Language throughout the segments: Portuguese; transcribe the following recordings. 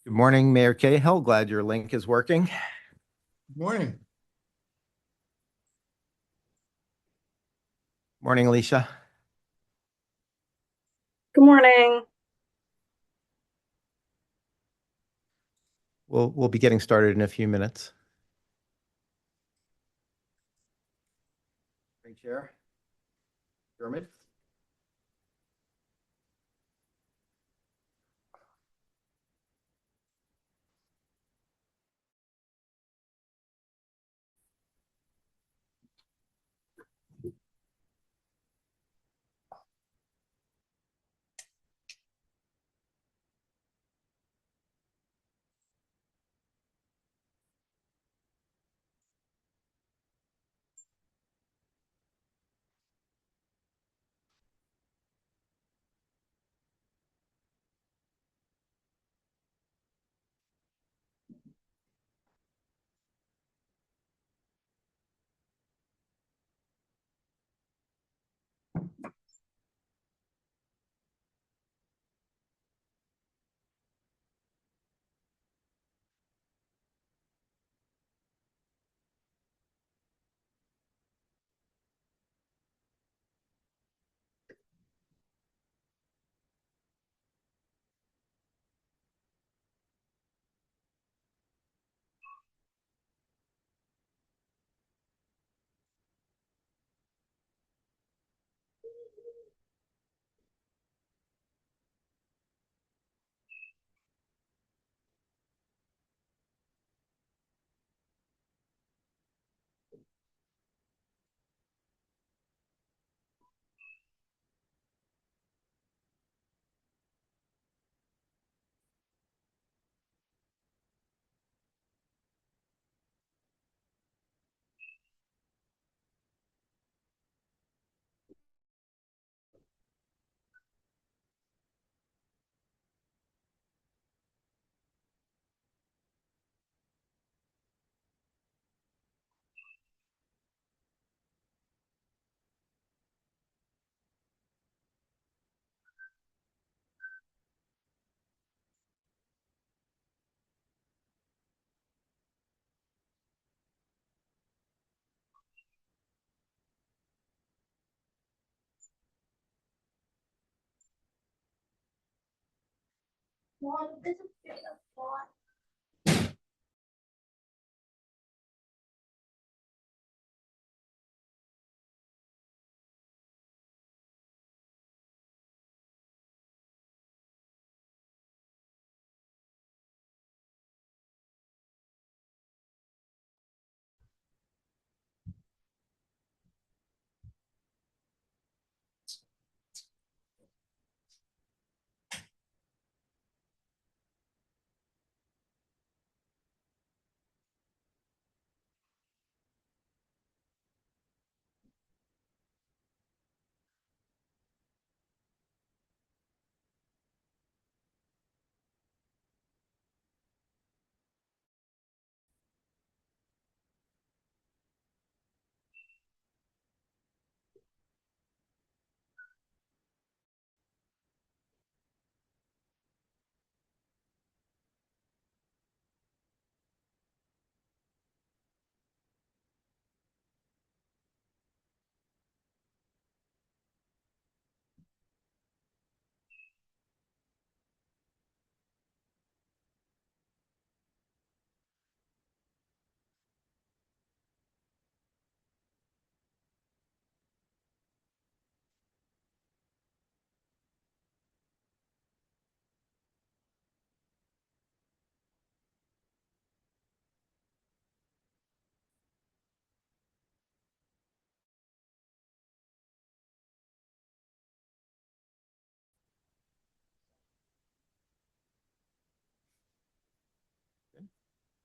Good morning, Mayor Cahill. Glad your link is working. Morning. Morning, Alicia. Good morning. We'll be getting started in a few minutes. Great Chair. Dermot.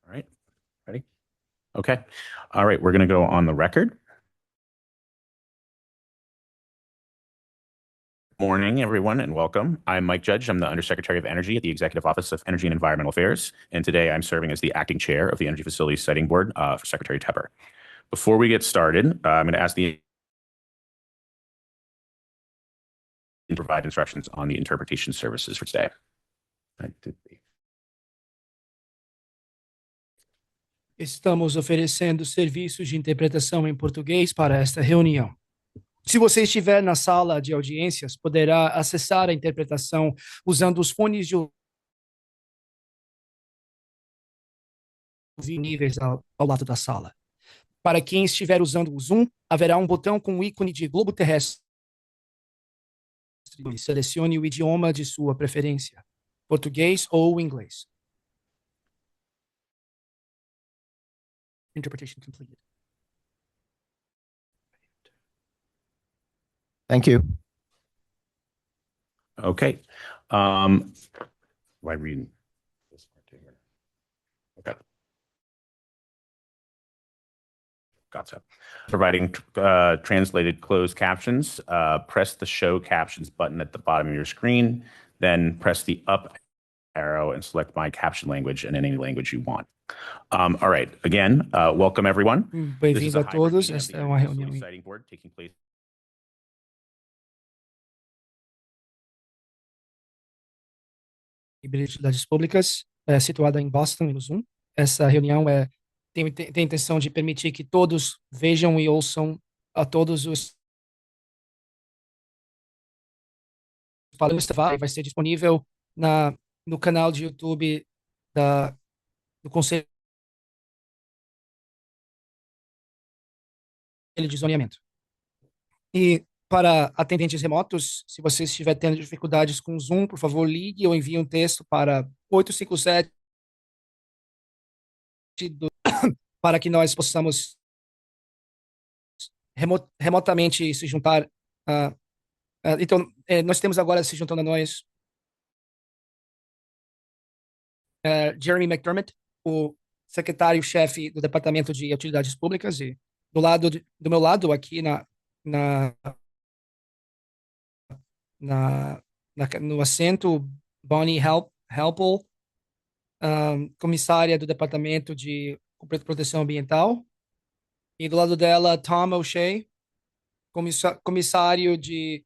All right, ready? Okay. All right, we're going to go on the record. Morning, everyone, and welcome. I'm Mike Judge. I'm the Undersecretary of Energy at the Executive Office of Energy and Environmental Affairs, and today I'm serving as the acting chair of the Energy Facilities Siting Board for Secretary Tepper. Before we get started, I'm going to ask the provide instructions on the interpretation services for today. Estamos oferecendo serviços de interpretação em português para esta reunião. Se você estiver na sala de audiências, poderá acessar a interpretação usando os fones de ouvir níveis ao lado da sala. Para quem estiver usando o Zoom, haverá um botão com o ícone de globo terrestre. Selecione o idioma de sua preferência, português ou inglês. Interpretation completed. Thank you. Okay. Why read this part here? Okay. Gotcha. Providing translated closed captions, press the Show Captions button at the bottom of your screen, then press the up arrow and select My Caption Language in any language you want. All right. Again, welcome everyone. This is Bem-vindo a a hybrid todos. meeting of Esta the é uma Energy reunião Facility Siting Board taking place híbrida de utilidades públicas, situada em Boston, no Zoom. Essa reunião tem a intenção de permitir que todos vejam e ouçam a todos os palestras. Vai ser disponível no canal de YouTube do Conselho de Zoneamento. E para atendentes remotos, se você estiver tendo dificuldades com o Zoom, por favor, ligue ou envie um texto para 857 para que nós possamos remotamente se juntar. Então, nós temos agora se juntando a nós Jeremy McDermott, o secretário-chefe do Departamento de Utilidades Públicas, e do meu lado aqui no assento, Bonnie Helpel, comissária do Departamento de Proteção Ambiental, e do lado dela, Tom O'Shea, comissário de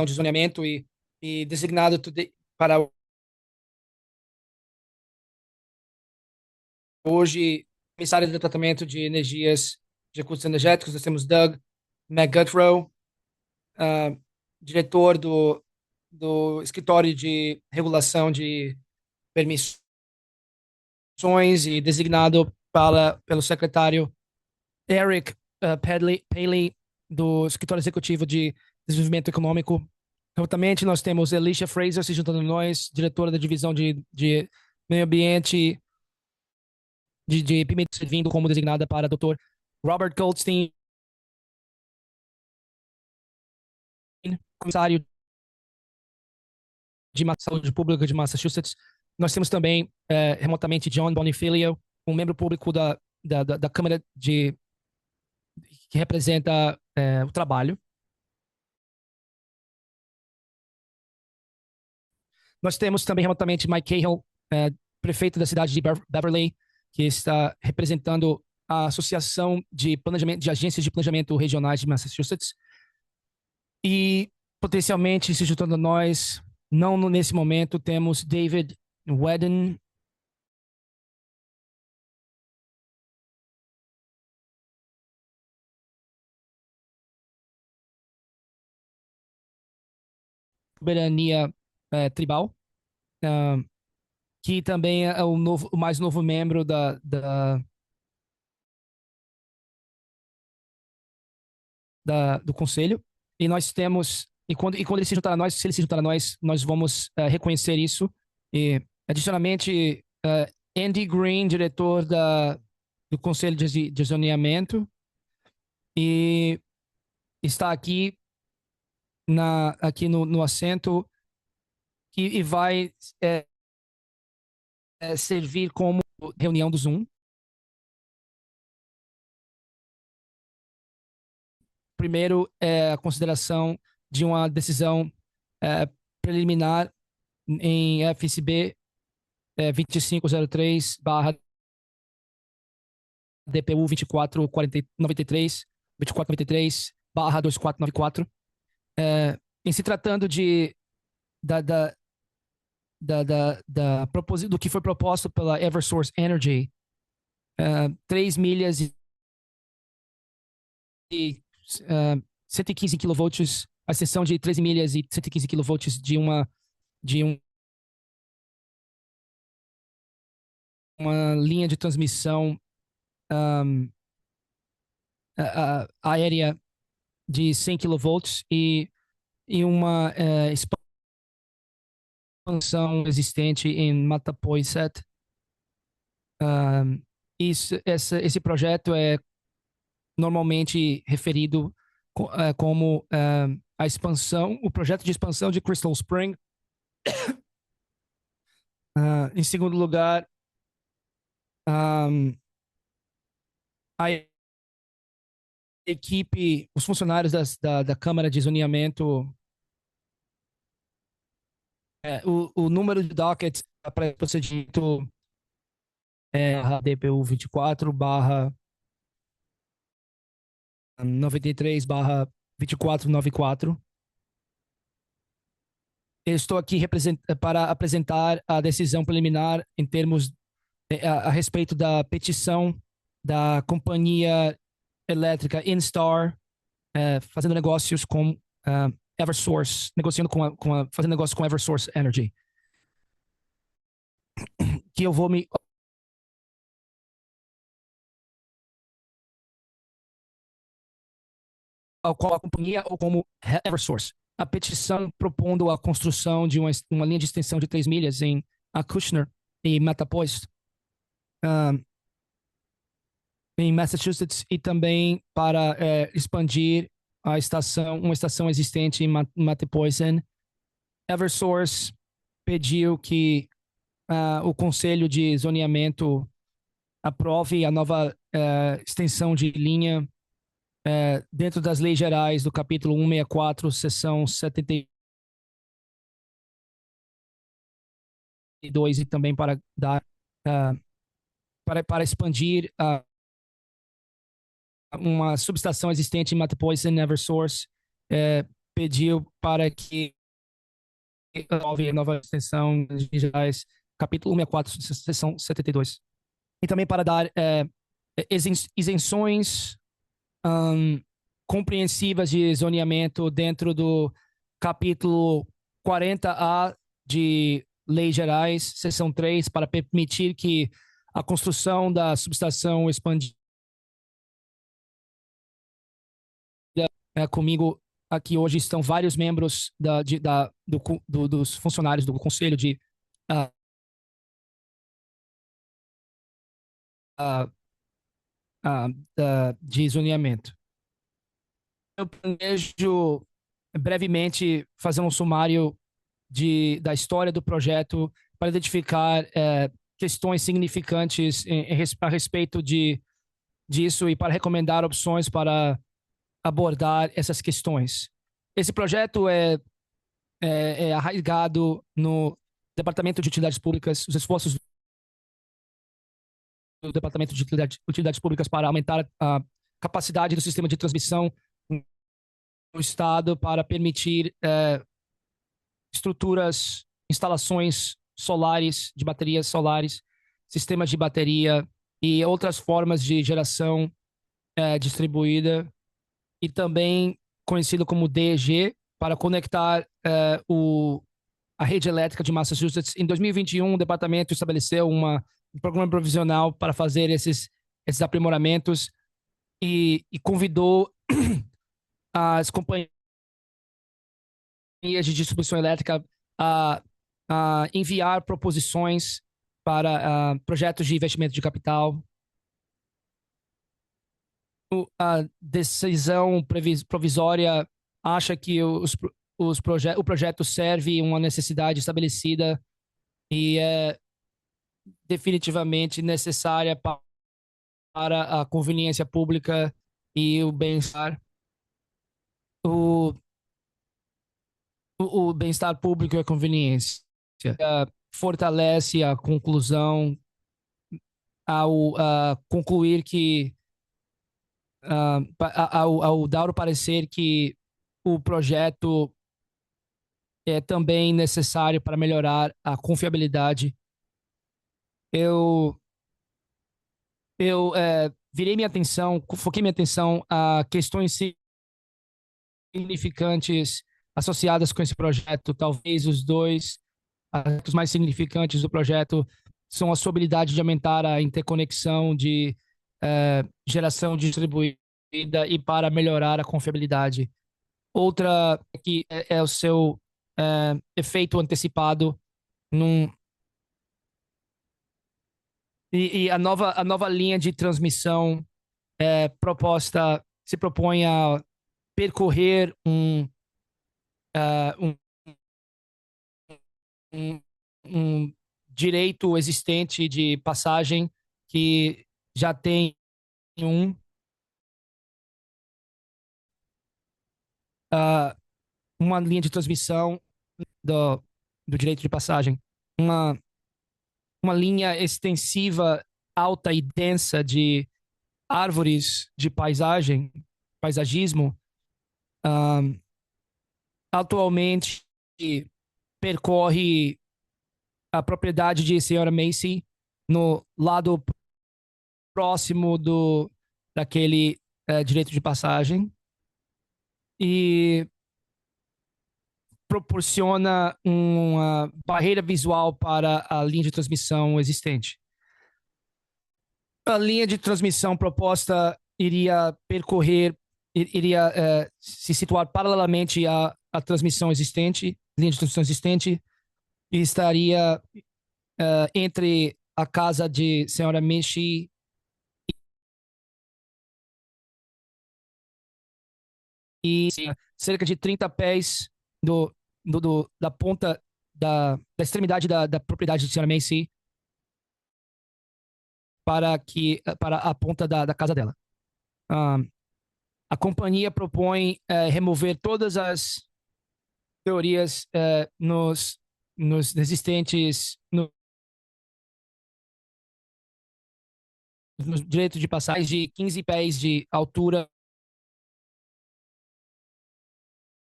de zoneamento e designado para hoje, comissário do Departamento de Energias de Recursos Energéticos. Nós temos Doug McGuthrow, diretor do Escritório de Regulação de Permissões e designado pelo secretário Eric Paley, do Escritório Executivo de Desenvolvimento Econômico. Remotamente, nós temos Alicia Fraser se juntando a nós, diretora da Divisão de Meio Ambiente de PIMED, servindo como designada para Dr. Robert Goldstein, comissário de Saúde Pública de Massachusetts. Nós temos também remotamente John Bonifilio, um membro público da Câmara que representa o trabalho. Nós temos também remotamente Mike Cahill, prefeito da cidade de Beverly, que está representando a Associação de Agências de Planejamento Regionais de Massachusetts. E, potencialmente, se juntando a nós, não nesse momento, temos David Wedden, soberania tribal, que também é o mais novo membro do conselho. E nós temos, quando ele se juntar a nós, se ele se juntar a nós, nós vamos reconhecer isso. E, adicionalmente, Andy Green, diretor do Conselho de Zoneamento, e está aqui no assento e vai servir como reunião do Zoom. Primeiro, a consideração de uma decisão preliminar em FCB 2503/DPU 2493/2494, em se tratando do que foi proposto pela Eversource Energy, 3 milhas e 115 kV, a extensão de 13 milhas e 115 kV de uma linha de transmissão um, aérea de 100 kV e uma expansão existente em Matapoiset. Esse projeto é normalmente referido como a expansão, o projeto de expansão de Crystal Spring. Em segundo lugar, a equipe, os funcionários da Câmara de Zoneamento, o número de dockets para o procedimento é DPU 24/93/2494. Eu estou aqui para apresentar a decisão preliminar em termos a respeito da petição da companhia elétrica Instar, fazendo negócios com Eversource, negociando fazendo negócio com Eversource Energy. Que eu vou me ao qual a companhia ou como Eversource. A petição propondo a construção de uma linha de extensão de 3 milhas em Acushnet e Matapoiset, em Massachusetts, e também para expandir uma estação existente em Matapoiset. Eversource pediu que o Conselho de Zoneamento aprove a nova extensão de linha dentro das leis gerais do capítulo 164, seção 72, e também para dar para expandir uma subestação existente em Matapoiset. Eversource pediu para que aprove a nova extensão das leis gerais, capítulo 164, seção 72. E também para dar isenções compreensivas de zoneamento dentro do capítulo 40A de Leis Gerais, seção 3, para permitir que a construção da subestação expandida. Comigo aqui hoje estão vários membros dos funcionários do Conselho de zoneamento. Eu planejo brevemente fazer um sumário da história do projeto para identificar questões significantes a respeito disso e para recomendar opções para abordar essas questões. Esse projeto é arraigado no Departamento de Utilidades Públicas, os esforços do Departamento de Utilidades Públicas para aumentar a capacidade do sistema de transmissão no estado para permitir estruturas, instalações solares, de baterias solares, sistemas de bateria e outras formas de geração distribuída, e também conhecido como DEG, para conectar a rede elétrica de Massachusetts. Em 2021, o departamento estabeleceu um programa provisional para fazer esses aprimoramentos e convidou as companhias de distribuição elétrica a enviar proposições para projetos de investimento de capital. A decisão provisória acha que o projeto serve uma necessidade estabelecida e é definitivamente necessária para a conveniência pública e o bem-estar. O bem-estar público e a conveniência fortalece a conclusão ao concluir que ao dar o parecer que o projeto é também necessário para melhorar a confiabilidade. Eu foquei minha atenção a questões significantes associadas com esse projeto. Talvez os dois aspectos mais significantes do projeto são a sua habilidade de aumentar a interconexão de geração distribuída e para melhorar a confiabilidade. Outra que é o seu efeito antecipado num, e a nova linha de transmissão proposta se propõe a percorrer um, um, um direito existente de passagem que já tem um uh, uma linha de transmissão do direito de passagem, uma, uma linha extensiva, alta e densa de árvores de paisagismo, um, atualmente percorre a propriedade de Senhora Macy no lado próximo daquele direito de passagem e proporciona uma barreira visual para a linha de transmissão existente. A linha de transmissão proposta iria se situar paralelamente à transmissão existente, linha de transmissão existente, e estaria entre a casa de Senhora Mishi e cerca de 30 pés da ponta da extremidade da propriedade de Senhora Macy para a ponta da casa dela. A companhia propõe remover todas as teorias nos existentes no direito de passagem de 15 pés de altura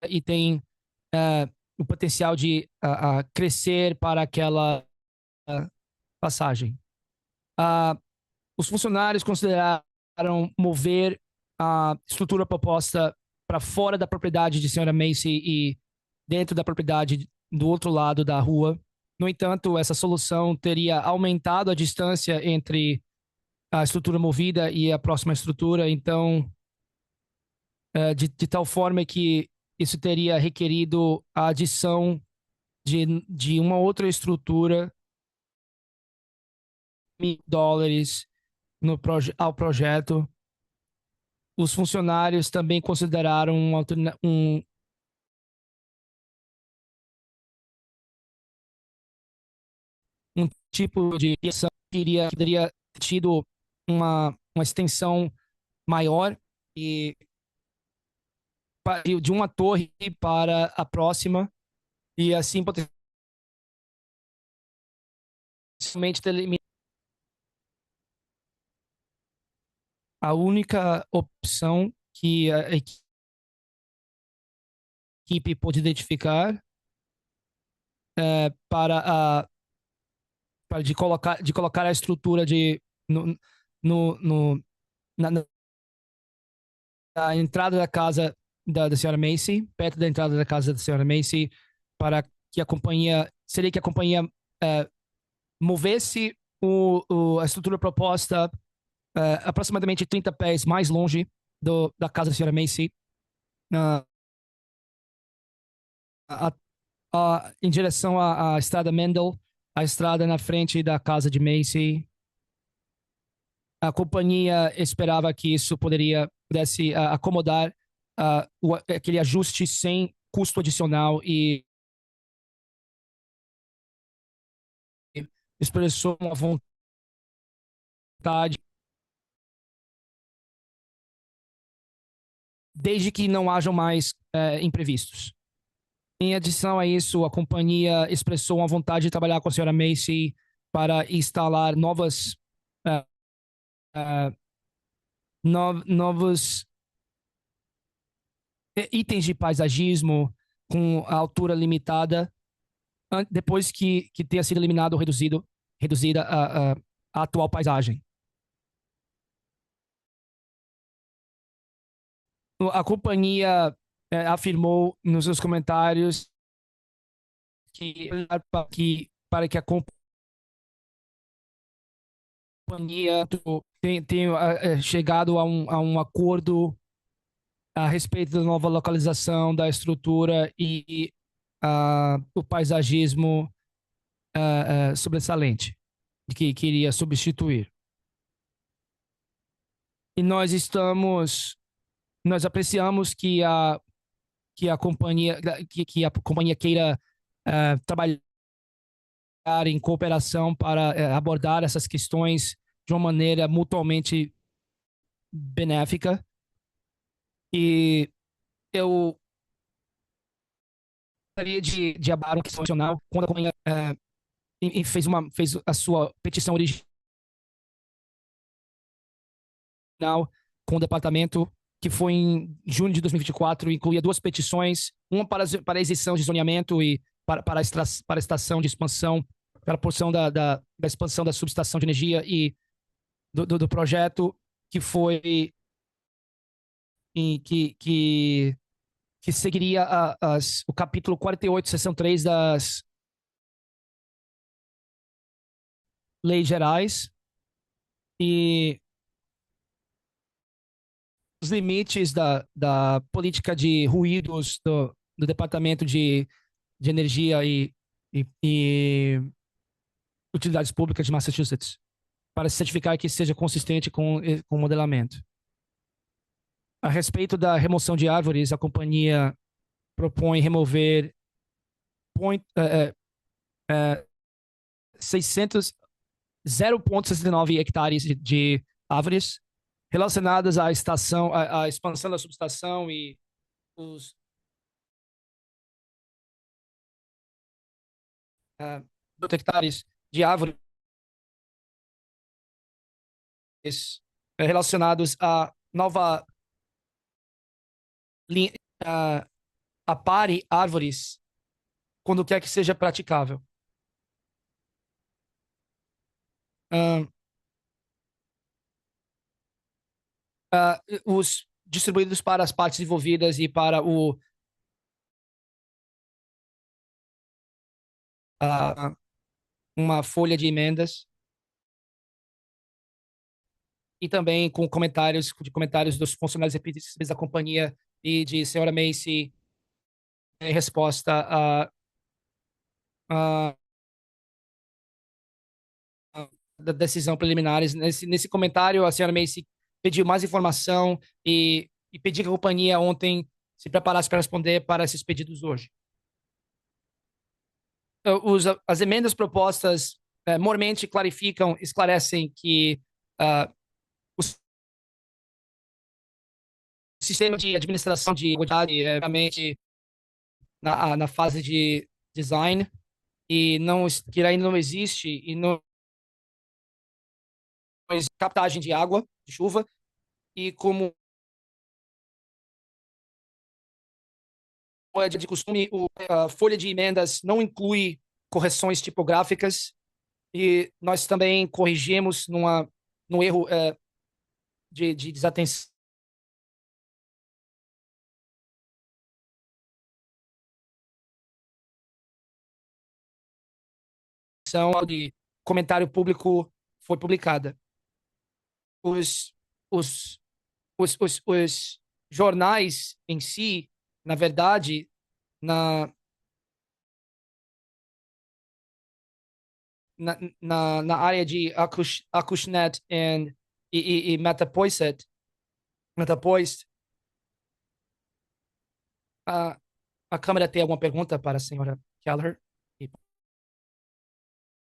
e tem o potencial de crescer para aquela passagem. Os funcionários consideraram mover a estrutura proposta para fora da propriedade de Senhora Macy e dentro da propriedade do outro lado da rua. No entanto, essa solução teria aumentado a distância entre a estrutura movida e a próxima estrutura, então, de tal forma que isso teria requerido a adição de uma outra estrutura, $1.000 ao projeto. Os funcionários também consideraram um tipo de ação que teria tido uma extensão maior e de uma torre para a próxima e assim potencialmente a única opção que a equipe pôde identificar para de colocar a estrutura na entrada da casa da senhora Macy, perto da entrada da casa da senhora Macy, para que a companhia movesse a estrutura proposta aproximadamente 30 pés mais longe da casa da senhora Macy, em direção à estrada Mendel, a estrada na frente da casa de Macy. A companhia esperava que isso pudesse acomodar aquele ajuste sem custo adicional e expressou uma vontade desde que não hajam mais imprevistos. Em adição a isso, a companhia expressou uma vontade de trabalhar com a senhora Macy para instalar novos itens de paisagismo com a altura limitada depois que tenha sido eliminado ou reduzida a atual paisagem. A companhia afirmou nos seus comentários para que a companhia tenha chegado a um acordo a respeito da nova localização da estrutura e o paisagismo sobressalente que queria substituir. E nós apreciamos que a companhia queira trabalhar em cooperação para abordar essas questões de uma maneira mutuamente benéfica. E eu gostaria de abordar uma questão adicional quando a companhia fez a sua petição original com o departamento, que foi em junho de 2024, incluía duas petições, uma para a isenção de zoneamento e para a estação de expansão, para a porção da expansão da subestação de energia e do projeto que foi que seguiria o capítulo 48, seção 3 das leis gerais e os limites da política de ruídos do Departamento de Energia e Utilidades Públicas de Massachusetts, para se certificar que seja consistente com o modelamento. A respeito da remoção de árvores, a companhia propõe remover 0,69 hectares de árvores relacionadas à expansão da subestação e os 2 hectares de árvores relacionados à nova linha, a pare árvores quando quer que seja praticável. Os distribuídos para as partes envolvidas e para uma folha de emendas e também com comentários dos funcionários da companhia e de senhora Macy em resposta da decisão preliminares. Nesse comentário, a senhora Macy pediu mais informação e pediu que a companhia ontem se preparasse para responder para esses pedidos hoje. As emendas propostas mormente esclarecem que o sistema de administração de igualdade é realmente na fase de design que ainda não existe e não captagem de água, de chuva, e como é de costume, a folha de emendas não inclui correções tipográficas e nós também corrigimos num erro de desatenção de comentário público foi publicada. Os jornais em si, na verdade, na área de Acushnet e Metapoiset, a Câmara tem alguma pergunta para a senhora Keller e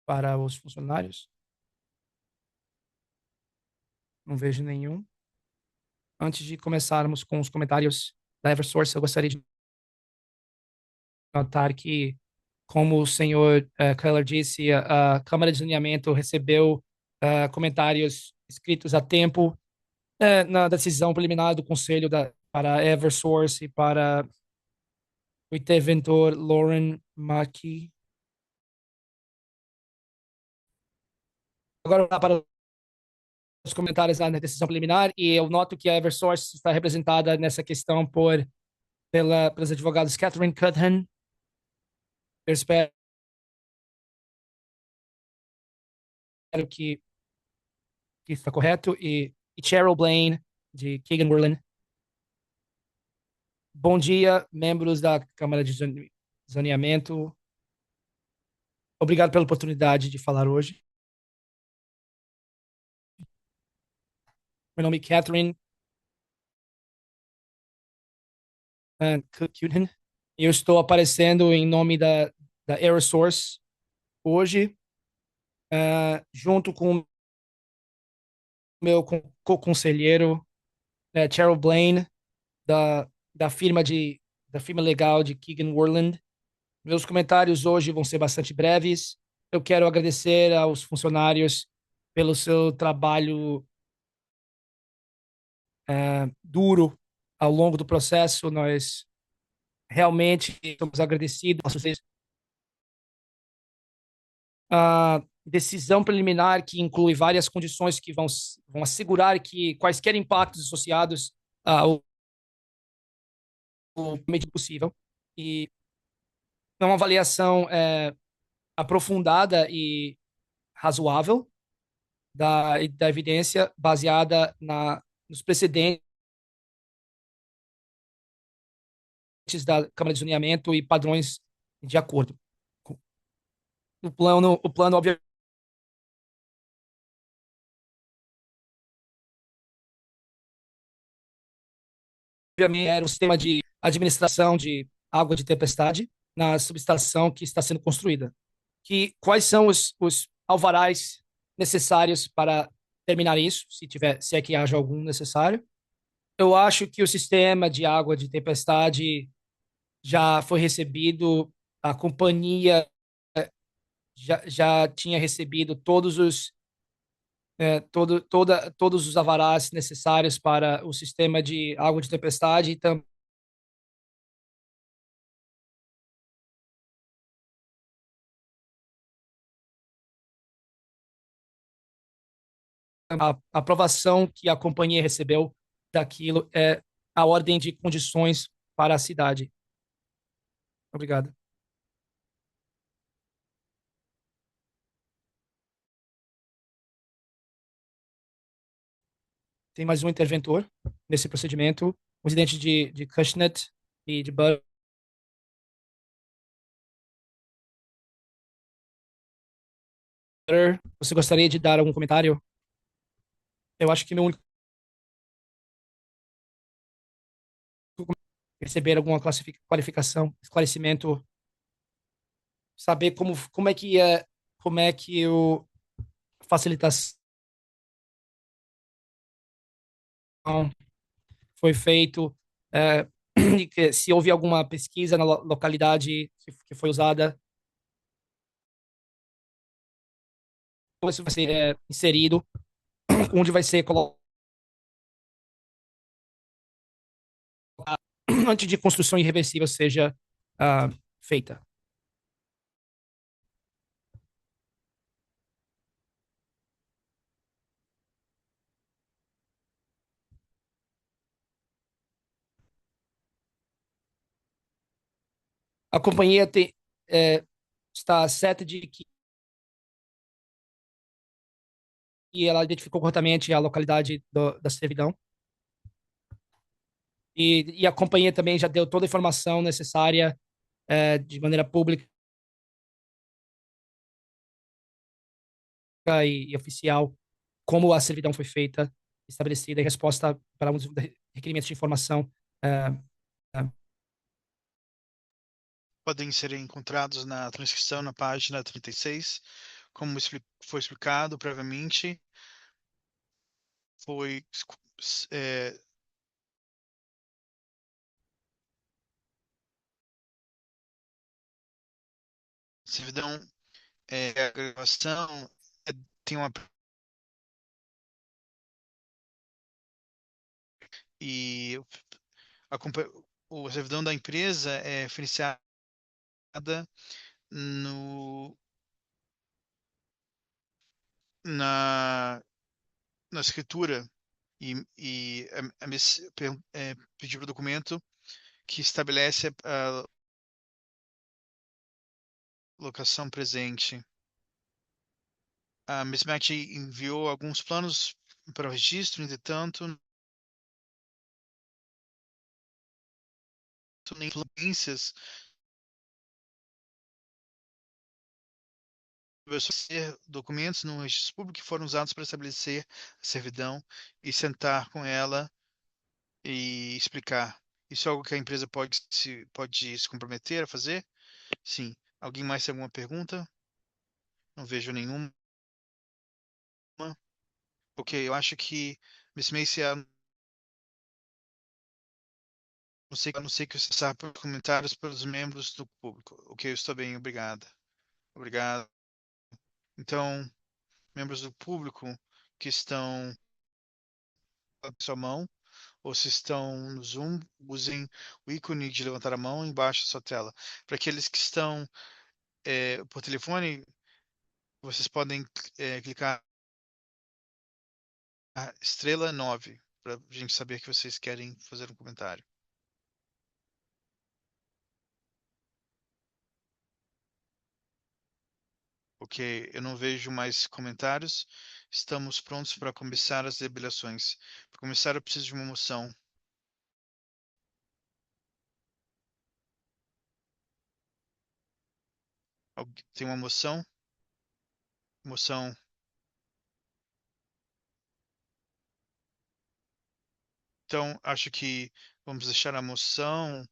para os funcionários? Não vejo nenhum. Antes de começarmos com os comentários da Eversource, eu gostaria de notar que, como o senhor Keller disse, a Câmara de Zoneamento recebeu comentários escritos a tempo na decisão preliminar do Conselho para a Eversource e para o interventor Lauren Mackey. Agora para os comentários na decisão preliminar, e eu noto que a Eversource está representada nessa questão pelos advogados Catherine Cudhan. Eu espero que está correto, e Cheryl Blaine, de Keegan Worland. Bom dia, membros da Câmara de Zoneamento. Obrigado pela oportunidade de falar hoje. Meu nome é Catherine Cudhan. Eu estou aparecendo em nome da Aerosource hoje, junto com o meu co-conselheiro, Cheryl Blaine, da, da firma da firma legal de Keegan Worland. Meus comentários hoje vão ser bastante breves. Eu quero agradecer aos funcionários pelo seu trabalho duro ao longo do processo. Nós realmente estamos agradecidos. A decisão preliminar, que inclui várias condições que vão assegurar que quaisquer impactos associados ao medida possível. E é uma avaliação aprofundada e razoável da evidência baseada nos precedentes da Câmara de Zoneamento e padrões de acordo. O plano obviamente era um sistema de administração de água de tempestade na subestação que está sendo construída. Quais são os alvarás necessários para terminar isso, se é que haja algum necessário? Eu acho que o sistema de água de tempestade já foi recebido, a companhia já tinha recebido todos os alvarás necessários para o sistema de água de tempestade e também a aprovação que a companhia recebeu daquilo é a ordem de condições para a cidade. Obrigado. Tem mais um interventor nesse procedimento, o residente de Cushnet e de Butter. Você gostaria de dar algum comentário? Eu acho que meu único receber alguma qualificação, esclarecimento, saber como é que o facilitação foi feito, e que se houve alguma pesquisa na localidade que foi usada, como isso vai ser inserido, onde vai ser colocado antes de construção irreversível seja feita. A companhia está certa de que ela identificou corretamente a localidade da servidão. E a companhia também já deu toda a informação necessária de maneira pública e oficial, como a servidão foi feita, estabelecida em resposta para um dos requerimentos de informação. Podem ser encontrados na transcrição na página 36, como foi explicado previamente. Foi servidão, a gravação tem uma e a servidão da empresa é referenciada no, na, na escritura e pedir para o documento que estabelece a locação presente. A Miss Mac enviou alguns planos para o registro, entretanto, nem influências ser documentos no registro público que foram usados para estabelecer a servidão e sentar com ela e explicar. Isso é algo que a empresa pode se comprometer a fazer? Sim. Alguém mais tem alguma pergunta? Não vejo nenhuma. Ok, eu acho que Miss Macy, a não ser que você saia por comentários pelos membros do público. Ok, eu estou bem, obrigada. Obrigado. Então, membros do público que estão com a sua mão, ou se estão no Zoom, usem o ícone de levantar a mão embaixo da sua tela. Para aqueles que estão por telefone, vocês podem clicar a estrela 9 para a gente saber que vocês querem fazer um comentário. Ok, eu não vejo mais comentários. Estamos prontos para começar as deliberações. Para começar, eu preciso de uma moção. Tem uma moção? Moção. Então, acho que vamos deixar a moção.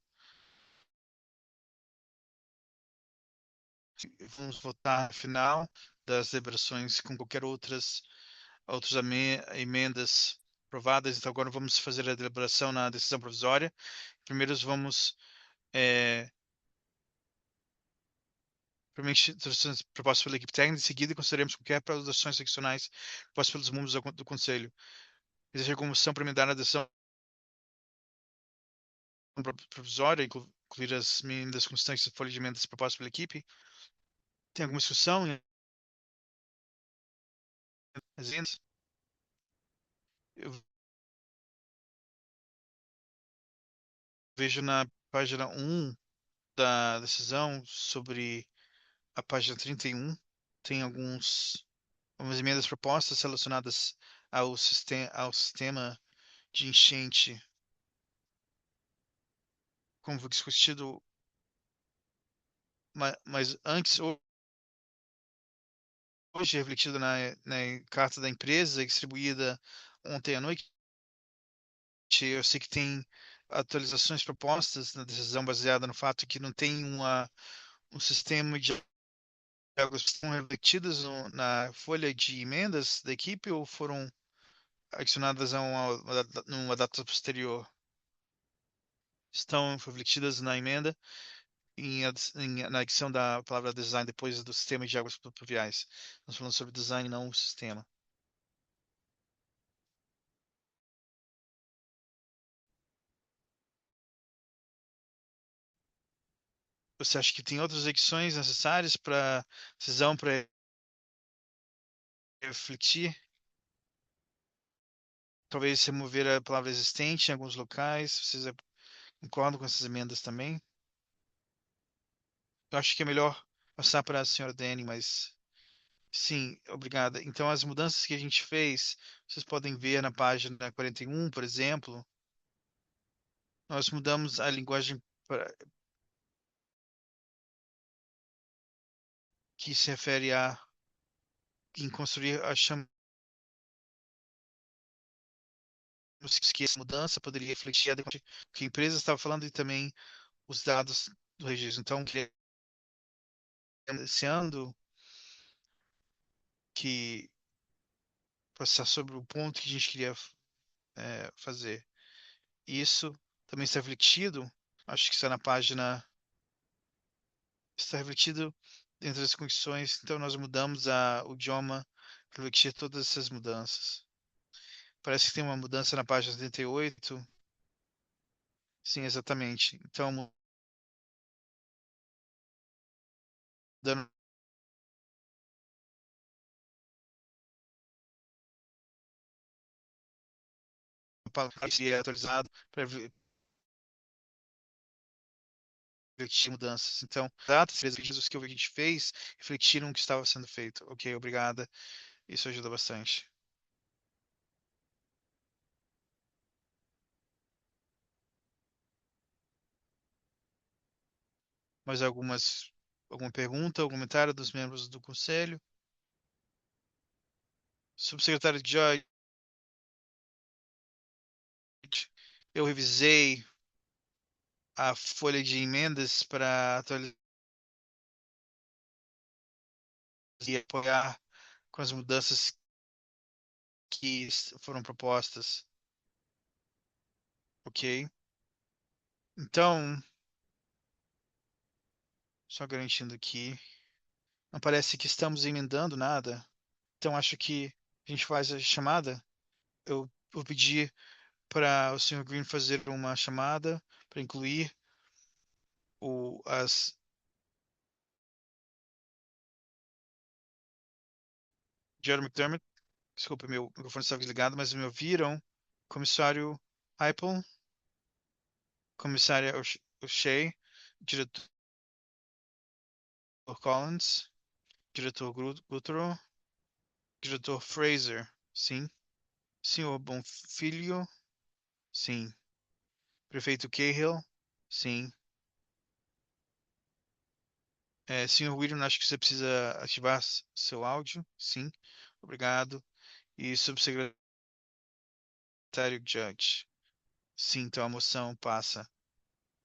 Vamos votar no final das deliberações com qualquer outras emendas aprovadas. Então, agora vamos fazer a deliberação na decisão provisória. Primeiro, vamos primeiramente alterações propostas pela equipe técnica. Em seguida, consideraremos qualquer alterações seccionais propostas pelos membros do Conselho. Deseja a comissão para emendar a decisão provisória, incluir as emendas constantes da folha de emendas propostas pela equipe. Tem alguma discussão? Eu vejo na página 1 da decisão sobre a página 31, tem algumas emendas propostas relacionadas ao sistema de enchente, como foi discutido, mas antes, hoje, refletido na carta da empresa, distribuída ontem à noite. Eu sei que tem atualizações propostas na decisão baseada no fato que não tem um sistema de águas que estão refletidas na folha de emendas da equipe ou foram adicionadas numa data posterior? Estão refletidas na emenda na adição da palavra design depois do sistema de águas pluviais. Nós falamos sobre design, não o sistema. Você acha que tem outras edições necessárias para decisão para refletir? Talvez remover a palavra existente em alguns locais. Vocês concordam com essas emendas também? Eu acho que é melhor passar para a senhora Dani, mas sim, obrigada. Então, as mudanças que a gente fez, vocês podem ver na página 41, por exemplo. Nós mudamos a linguagem que se refere em construir a chama que essa mudança poderia refletir adequadamente o que a empresa estava falando e também os dados do registro. Então, iniciando que passar sobre o ponto que a gente queria fazer. Isso também está refletido, acho que está na página, está refletido dentro das condições, então nós mudamos o idioma para refletir todas essas mudanças. Parece que tem uma mudança na página 78, Sim, exatamente. Então, dando para ser atualizado para refletir mudanças. Então, datas, os que a gente fez refletiram o que estava sendo feito. Ok, obrigada. Isso ajuda bastante. Mais alguma pergunta, algum comentário dos membros do conselho? Subsecretário George, eu revisei a folha de emendas para atualizar e apoiar com as mudanças que foram propostas. Ok? Então, só garantindo aqui, não parece que estamos emendando nada. Então, acho que a gente faz a chamada. Eu vou pedir para o Sr. Green fazer uma chamada para incluir as Jeremy McDermott. Desculpa, meu microfone estava desligado, mas me ouviram. Comissário Apple, comissária O'Shea, diretor Collins, diretor Guthrow, diretor Fraser, sim. Senhor Bonfilho, sim. Prefeito Cahill, sim. Senhor William, acho que você precisa ativar seu áudio, sim. Obrigado. E subsecretário Judge, sim. Então a moção passa.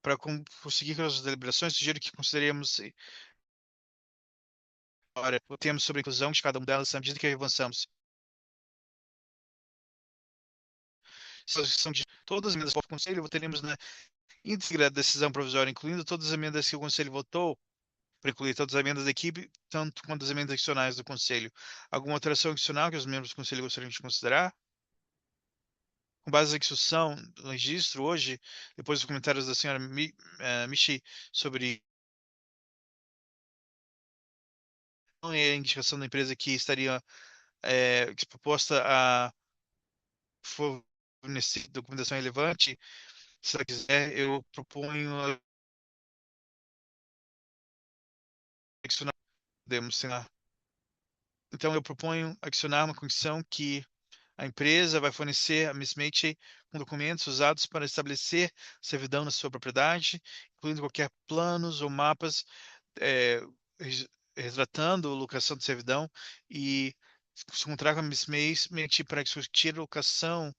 Para conseguir com as deliberações, sugiro que consideremos agora o tema sobre a inclusão de cada uma delas à medida que avançamos. São de todas as emendas do Conselho, votaremos na íntegra da decisão provisória, incluindo todas as emendas que o Conselho votou, para incluir todas as emendas da equipe, tanto quanto as emendas adicionais do Conselho. Alguma alteração adicional que os membros do Conselho gostariam de considerar? Com base na discussão do registro hoje, depois dos comentários da senhora Michi sobre a indicação da empresa que estaria proposta a fornecer documentação relevante, se ela quiser, eu proponho adicionar, podemos, sei lá. Então, eu proponho adicionar uma condição que a empresa vai fornecer a Miss Mate com documentos usados para estabelecer servidão na sua propriedade, incluindo qualquer planos ou mapas eh, retratando a locação de servidão e se encontrar com a Miss Mate para discutir a locação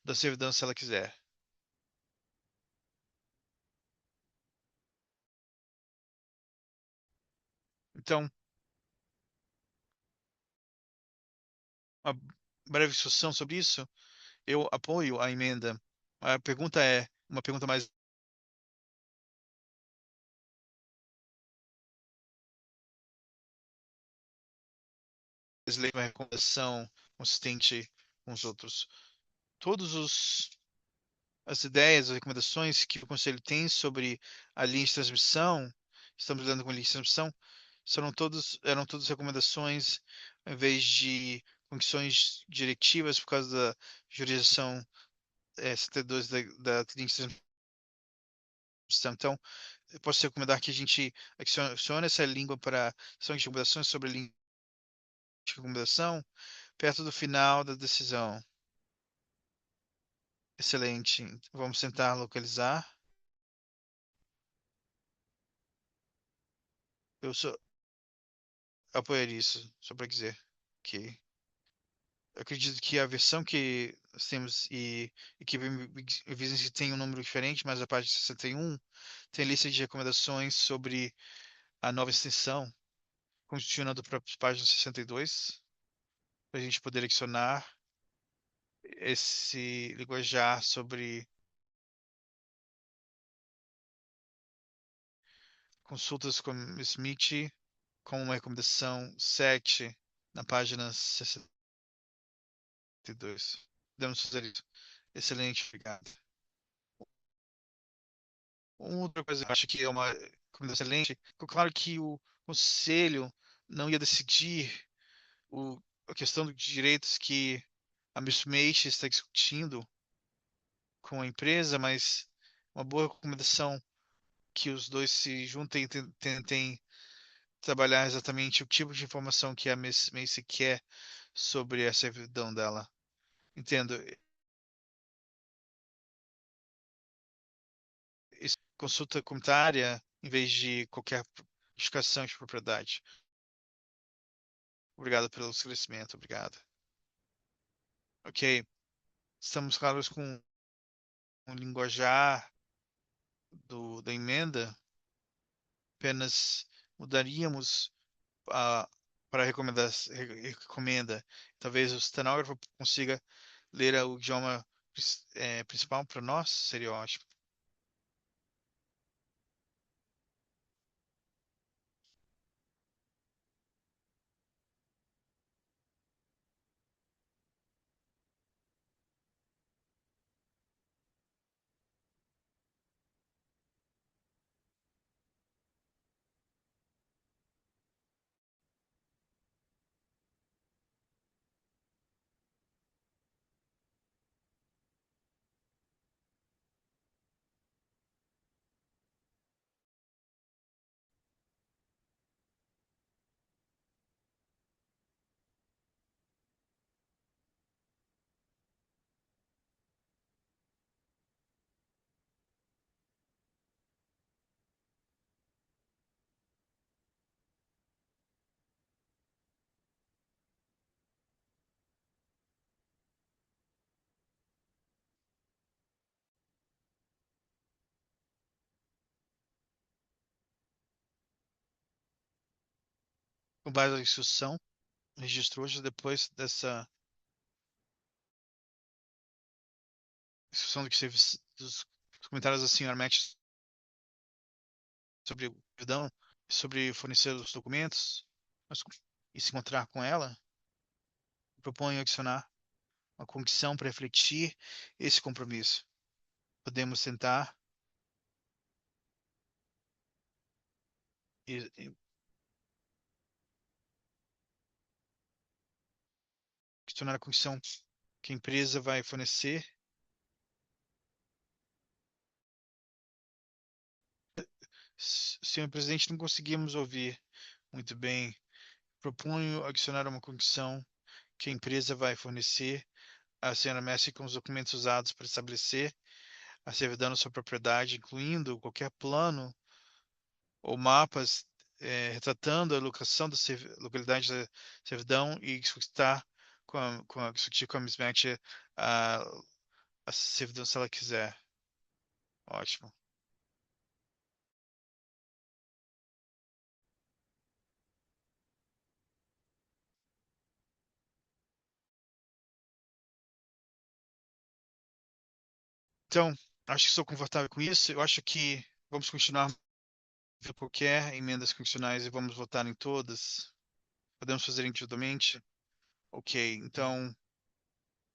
da servidão se ela quiser. Então, uma breve discussão sobre isso. Eu apoio a emenda. A pergunta é uma pergunta mais uma recomendação consistente com os outros. Todos as ideias, as recomendações que o Conselho tem sobre a linha de transmissão, estamos lidando com a linha de transmissão, eram todas recomendações em vez de condições diretivas por causa da jurisdição 72 da linha de transmissão. Então, eu posso recomendar que a gente adicione essa língua para são de recomendações sobre a linha de recomendação perto do final da decisão. Excelente. Vamos tentar localizar. Eu só apoiaria isso, só para dizer. Ok. Eu acredito que a versão que nós temos e que Business tem um número diferente, mas a página 61 tem lista de recomendações sobre a nova extensão, continuando para a página 62, para a gente poder adicionar esse linguajar sobre consultas com Smith com uma recomendação 7 na página 62. Podemos fazer isso. Excelente, obrigado. Outra coisa que eu acho que é uma recomendação excelente, ficou claro que o conselho não ia decidir a questão dos direitos que a Mitsubishi está discutindo com a empresa, mas uma boa recomendação que os dois se juntem e tentem trabalhar exatamente o tipo de informação que a Macy quer sobre a servidão dela. Entendo. Consulta comunitária em vez de qualquer justificação de propriedade. Obrigado pelo esclarecimento, obrigado. Ok, estamos claros com o linguajar da emenda, apenas mudaríamos para recomenda. Talvez o stenógrafo consiga ler o idioma principal para nós, seria ótimo. Com base na instrução, registrou hoje depois dessa discussão dos comentários da senhora Match sobre o perdão, sobre fornecer os documentos e se encontrar com ela, proponho adicionar uma condição para refletir esse compromisso. Podemos tentar e questionar a condição que a empresa vai fornecer. Senhor presidente, não conseguimos ouvir muito bem. Proponho adicionar uma condição que a empresa vai fornecer à senhora Messi com os documentos usados para estabelecer a servidão na sua propriedade, incluindo qualquer plano ou mapas retratando a locação da localidade da servidão e discutir discutir com a mismatch a, a servidão se ela quiser. Ótimo. Então, acho que estou confortável com isso. Eu acho que vamos continuar ver qualquer emendas condicionais e vamos votar em todas. Podemos fazer individualmente? Ok, então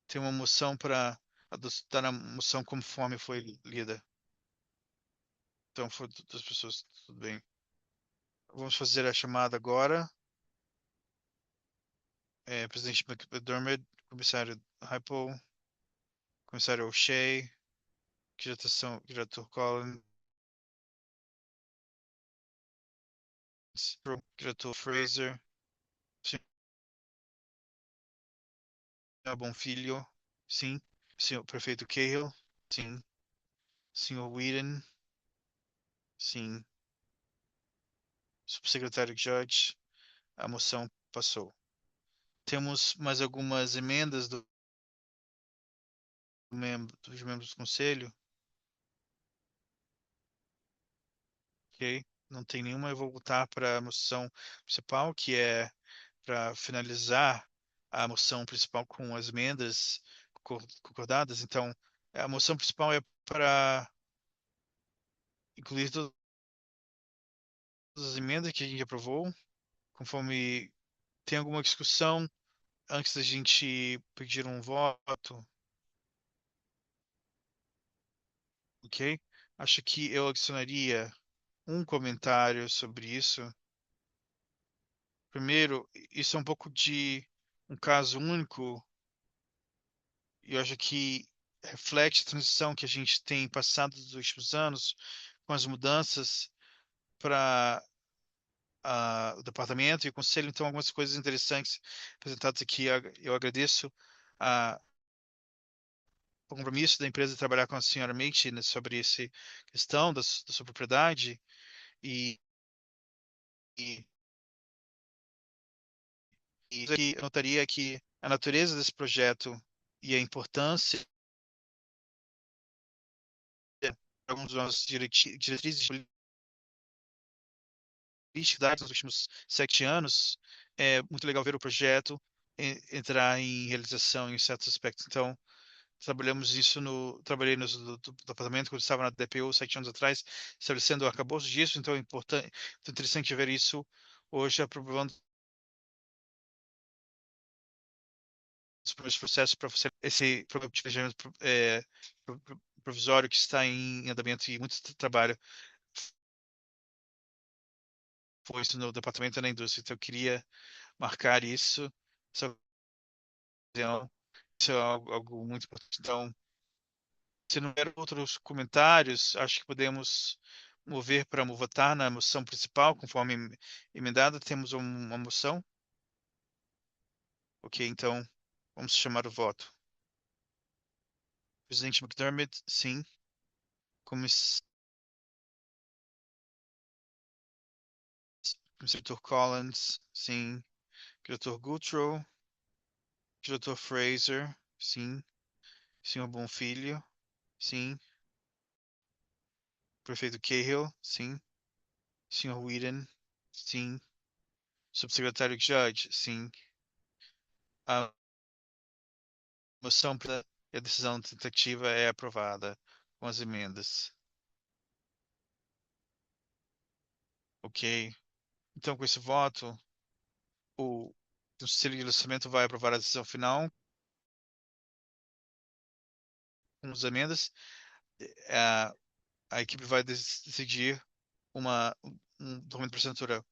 tem uma moção para adotar a moção conforme foi lida. Então, for das pessoas, tudo bem. Vamos fazer a chamada agora. Presidente McDermott, comissário Hypo, comissário O'Shea, diretor Collins, diretor Fraser, senhor Bonfilho, sim. Senhor prefeito Cahill, sim. Senhor Whedon, sim. Subsecretário Judge, a moção passou. Temos mais algumas emendas dos membros do conselho? Ok. Não tem nenhuma, eu vou voltar para a moção principal, que é para finalizar a moção principal com as emendas concordadas. Então, a moção principal é para incluir todas as emendas que a gente aprovou, conforme tem alguma discussão antes da gente pedir um voto. Ok? acho que eu adicionaria um comentário sobre isso. Primeiro, isso é um pouco de um caso único, e eu acho que reflete a transição que a gente tem passado nos últimos anos, com as mudanças para o departamento e o conselho. Então, algumas coisas interessantes apresentadas aqui. Eu agradeço o compromisso da empresa de trabalhar com a senhora Mitch, né, sobre essa questão da sua propriedade e, e, e aqui eu notaria que a natureza desse projeto e a importância de algumas das nossas diretrizes políticas nos últimos 7 anos, é muito legal ver o projeto entrar em realização em certos aspectos. Então, trabalhei no departamento quando estava na DPO 7 anos atrás, estabelecendo o arcabouço disso, então é importante, é interessante ver isso hoje aprovando os primeiros processos para você, esse programa de planejamento provisório que está em andamento e muito trabalho foi isso no departamento da indústria, então eu queria marcar essa ocasião, isso é algo muito importante. Então, se não houver outros comentários, acho que podemos mover para votar na moção principal, conforme emendada. Temos uma moção. Ok, então vamos chamar o voto. Presidente McDermott, sim. Comissário Dr. Collins, sim. Diretor Goodrow, Diretor Fraser, sim. Senhor Bonfilho, sim. Prefeito Cahill, sim. Senhor Whedon, sim. Subsecretário Judge, sim. A moção para a decisão tentativa é aprovada com as emendas. Ok. Então, com esse voto, o Conselho de Orçamento vai aprovar a decisão final com as emendas. A, a equipe vai decidir um documento para assinatura.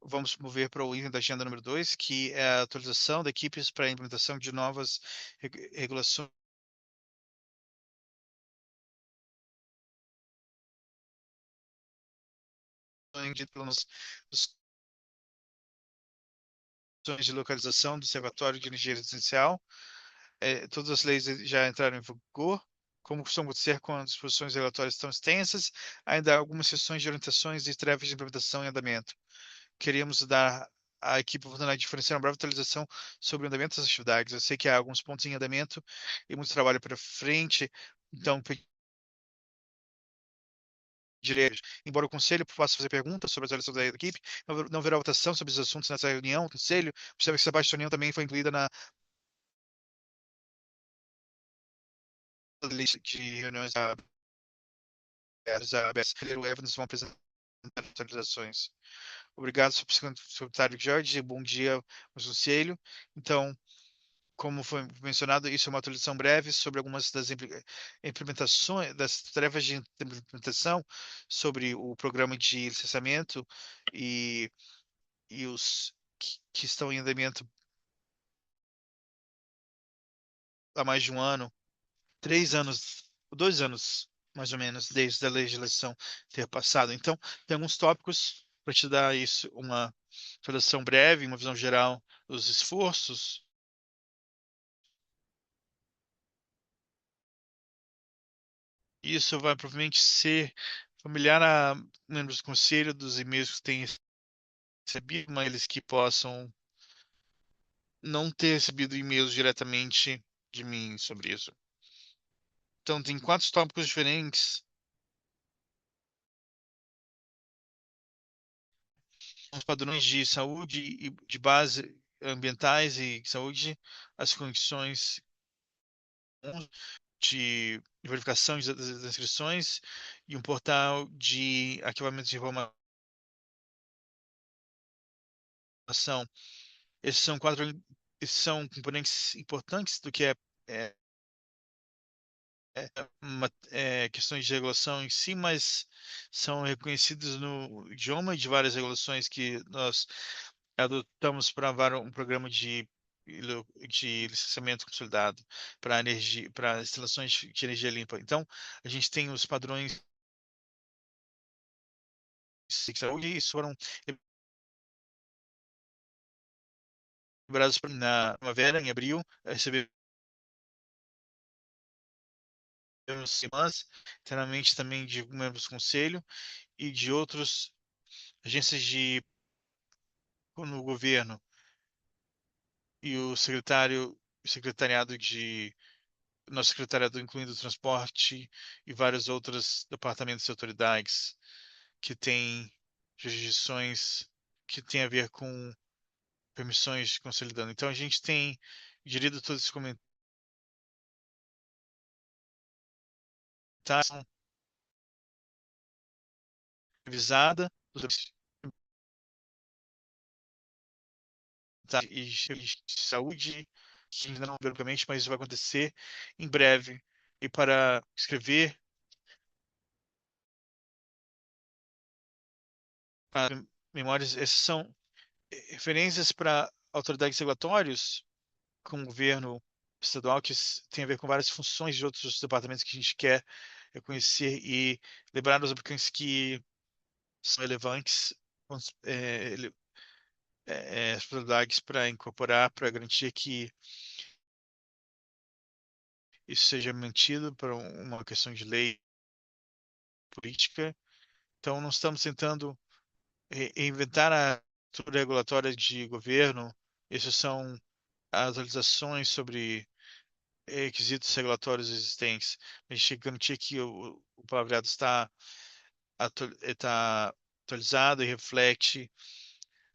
Vamos mover para o item da agenda número 2, que é a atualização da equipes para a implementação de novas regulações pelas de localização do Observatório de Energia Residencial. Todas as leis já entraram em vigor. Como costuma acontecer quando as disposições regulatórias estão extensas, ainda há algumas sessões de orientações e tarefas de implementação em andamento. Queríamos dar à equipe a oportunidade de fornecer uma breve atualização sobre o andamento das atividades. Eu sei que há alguns pontos em andamento e muito trabalho para frente, então pedirei, embora o Conselho possa fazer perguntas sobre a atualização da equipe, não haverá votação sobre os assuntos nessa reunião. O Conselho observa que essa parte da reunião também foi incluída na lista de reuniões abertas. O Evans vão apresentar atualizações. Obrigado, secretário Jorge. Bom dia ao Conselho. Então, como foi mencionado, isso é uma atualização breve sobre algumas das implementações, das tarefas de implementação sobre o programa de licenciamento e, e os que estão em andamento há mais de um ano, 3 anos, 2 anos, mais ou menos, desde a legislação ter passado. Então, tem alguns tópicos para te dar isso, uma atualização breve, uma visão geral dos esforços. Isso vai provavelmente ser familiar a membros do conselho dos e-mails que têm recebido, mas eles que possam não ter recebido e-mails diretamente de mim sobre isso. Então, tem 4 tópicos diferentes. Os padrões de saúde e de base ambientais e saúde, as condições de verificação das inscrições e um portal de arquivamento de informação. Esses são quatro, esses são componentes importantes do que é questões de regulação em si, mas são reconhecidos no idioma de várias regulações que nós adotamos para um programa de licenciamento consolidado para energia, para instalações de energia limpa. Então, a gente tem os padrões de saúde e isso foram liberados na primavera, em abril, recebemos semanas, internamente também de membros do conselho e de outras agências no governo e o secretariado nosso secretariado incluindo o transporte e vários outros departamentos e autoridades que têm jurisdições que têm a ver com permissões consolidando. Então a gente tem gerido todos esses comentários são revisada e saúde, que ainda não verdadeiramente, mas isso vai acontecer em breve. E para escrever para memórias, essas são referências para autoridades regulatórias com o governo estadual que tem a ver com várias funções de outros departamentos que a gente quer reconhecer e lembrar dos aplicantes que são relevantes, as possibilidades para incorporar, para garantir que isso seja mantido para uma questão de lei política. Então, não estamos tentando reinventar a estrutura regulatória de governo. Essas são as atualizações sobre requisitos regulatórios existentes. A gente tem que garantir que o palavreado está atualizado e reflete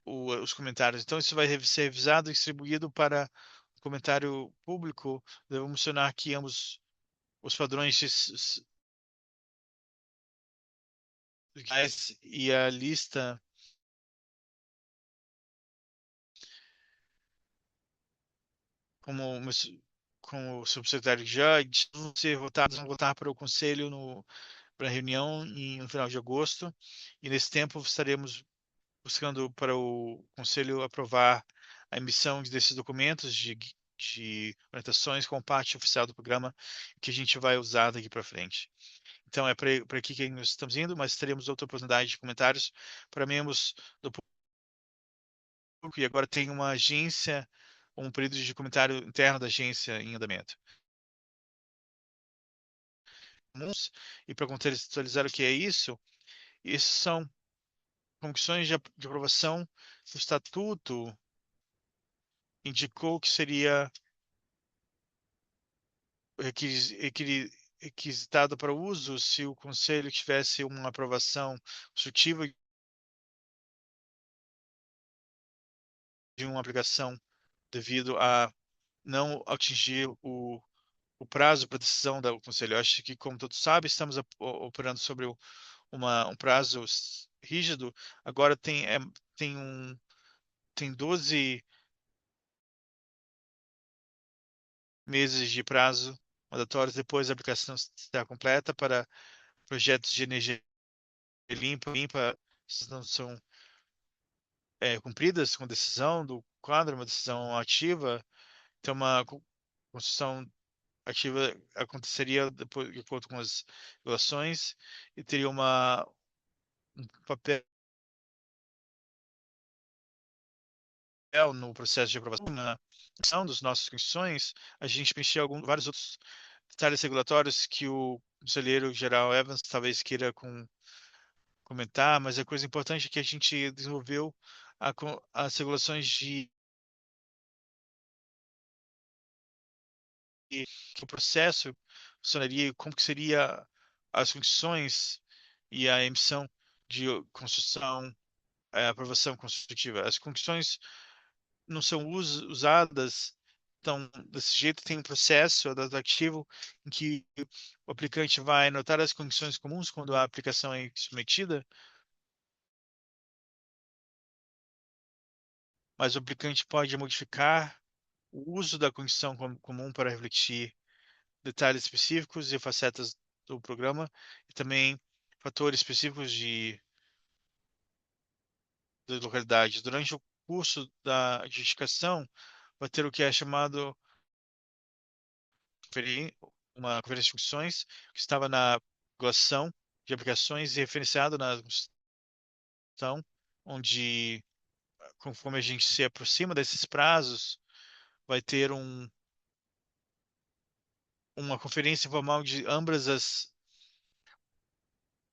os comentários. Então, isso vai ser revisado e distribuído para o comentário público. Devo mencionar que ambos os padrões e a lista como, como o subsecretário já vão ser votados, vão votar para o conselho para a reunião no final de agosto. E nesse tempo estaremos buscando para o conselho aprovar a emissão desses documentos de orientações como parte oficial do programa que a gente vai usar daqui para frente. Então é para aqui que nós estamos indo, mas teremos outra oportunidade de comentários para membros do público e agora tem uma agência, um período de comentário interno da agência em andamento. E para contextualizar o que é isso, esses são condições de aprovação do estatuto indicou que seria requisitado para uso se o conselho tivesse uma aprovação construtiva de uma aplicação devido a não atingir o prazo para decisão do conselho. Eu acho que, como todos sabem, estamos operando sobre um prazo rígido. Agora tem 12 meses de prazo mandatórios depois da aplicação estar completa para projetos de energia limpa não são cumpridas com decisão do quadro, uma decisão ativa. Então, uma construção ativa aconteceria depois, de acordo com as regulações e teria um papel no processo de aprovação na ação das nossas constituições. A gente preencheu vários outros detalhes regulatórios que o conselheiro geral Evans talvez queira comentar, mas a coisa importante é que a gente desenvolveu as regulações de que o processo funcionaria, como que seria as funções e a emissão de construção, aprovação construtiva. As condições não são usadas, então, desse jeito, tem um processo adaptativo em que o aplicante vai anotar as condições comuns quando a aplicação é submetida, mas o aplicante pode modificar o uso da condição comum para refletir detalhes específicos e facetas do programa e também fatores específicos de localidade. Durante o curso da dedicação, vai ter o que é chamado uma conferência de funções que estava na regulação de aplicações e referenciado na Constituição, onde, conforme a gente se aproxima desses prazos, vai ter uma conferência informal de ambas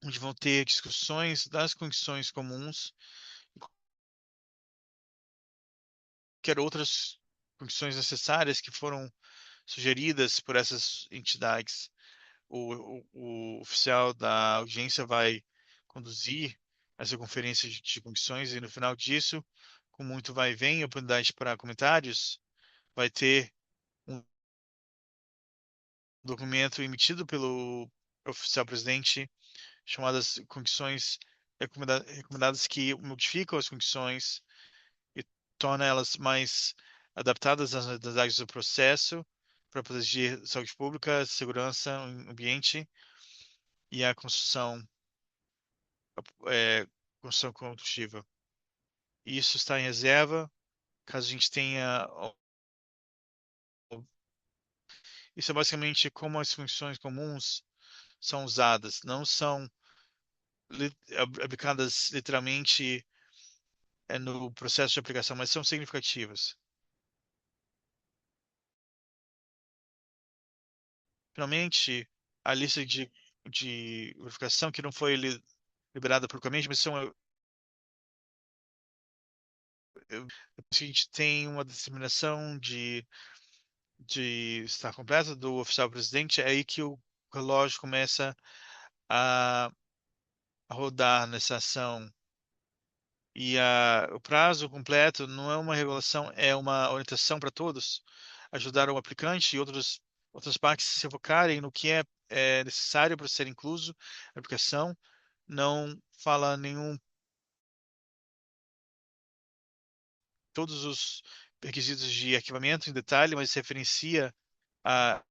onde vão ter discussões das condições comuns e qualquer outras condições necessárias que foram sugeridas por essas entidades. O oficial da audiência vai conduzir essa conferência de condições e no final disso, com muito vai e vem, oportunidade para comentários, vai ter um documento emitido pelo oficial presidente chamadas condições recomendadas que modificam as condições e torna elas mais adaptadas às necessidades do processo para proteger saúde pública, segurança, ambiente e a é, construção combustível. Isso está em reserva, caso a gente tenha. Isso é basicamente como as funções comuns são usadas, não são aplicadas literalmente no processo de aplicação, mas são significativas. Finalmente, a lista de verificação que não foi liberada publicamente, mas a gente tem uma determinação de estar completa do oficial presidente, é aí que o relógio começa a, a rodar nessa ação. E o prazo completo não é uma regulação, é uma orientação para todos, ajudar o aplicante e outras partes se focarem no que é necessário para ser incluso na aplicação. Não fala nenhum, todos os requisitos de arquivamento em detalhe, mas referencia a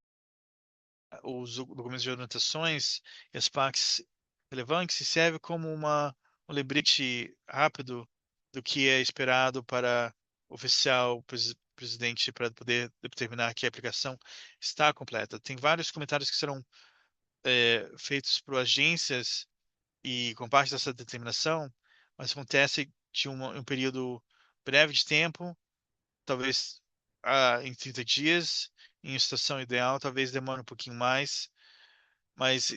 os documentos de orientações e as partes relevantes e serve como um lembrete rápido do que é esperado para o oficial presidente para poder determinar que a aplicação está completa. Tem vários comentários que serão feitos por agências e com parte dessa determinação, mas acontece de um período breve de tempo, talvez em 30 dias, em situação ideal, talvez demore um pouquinho mais, mas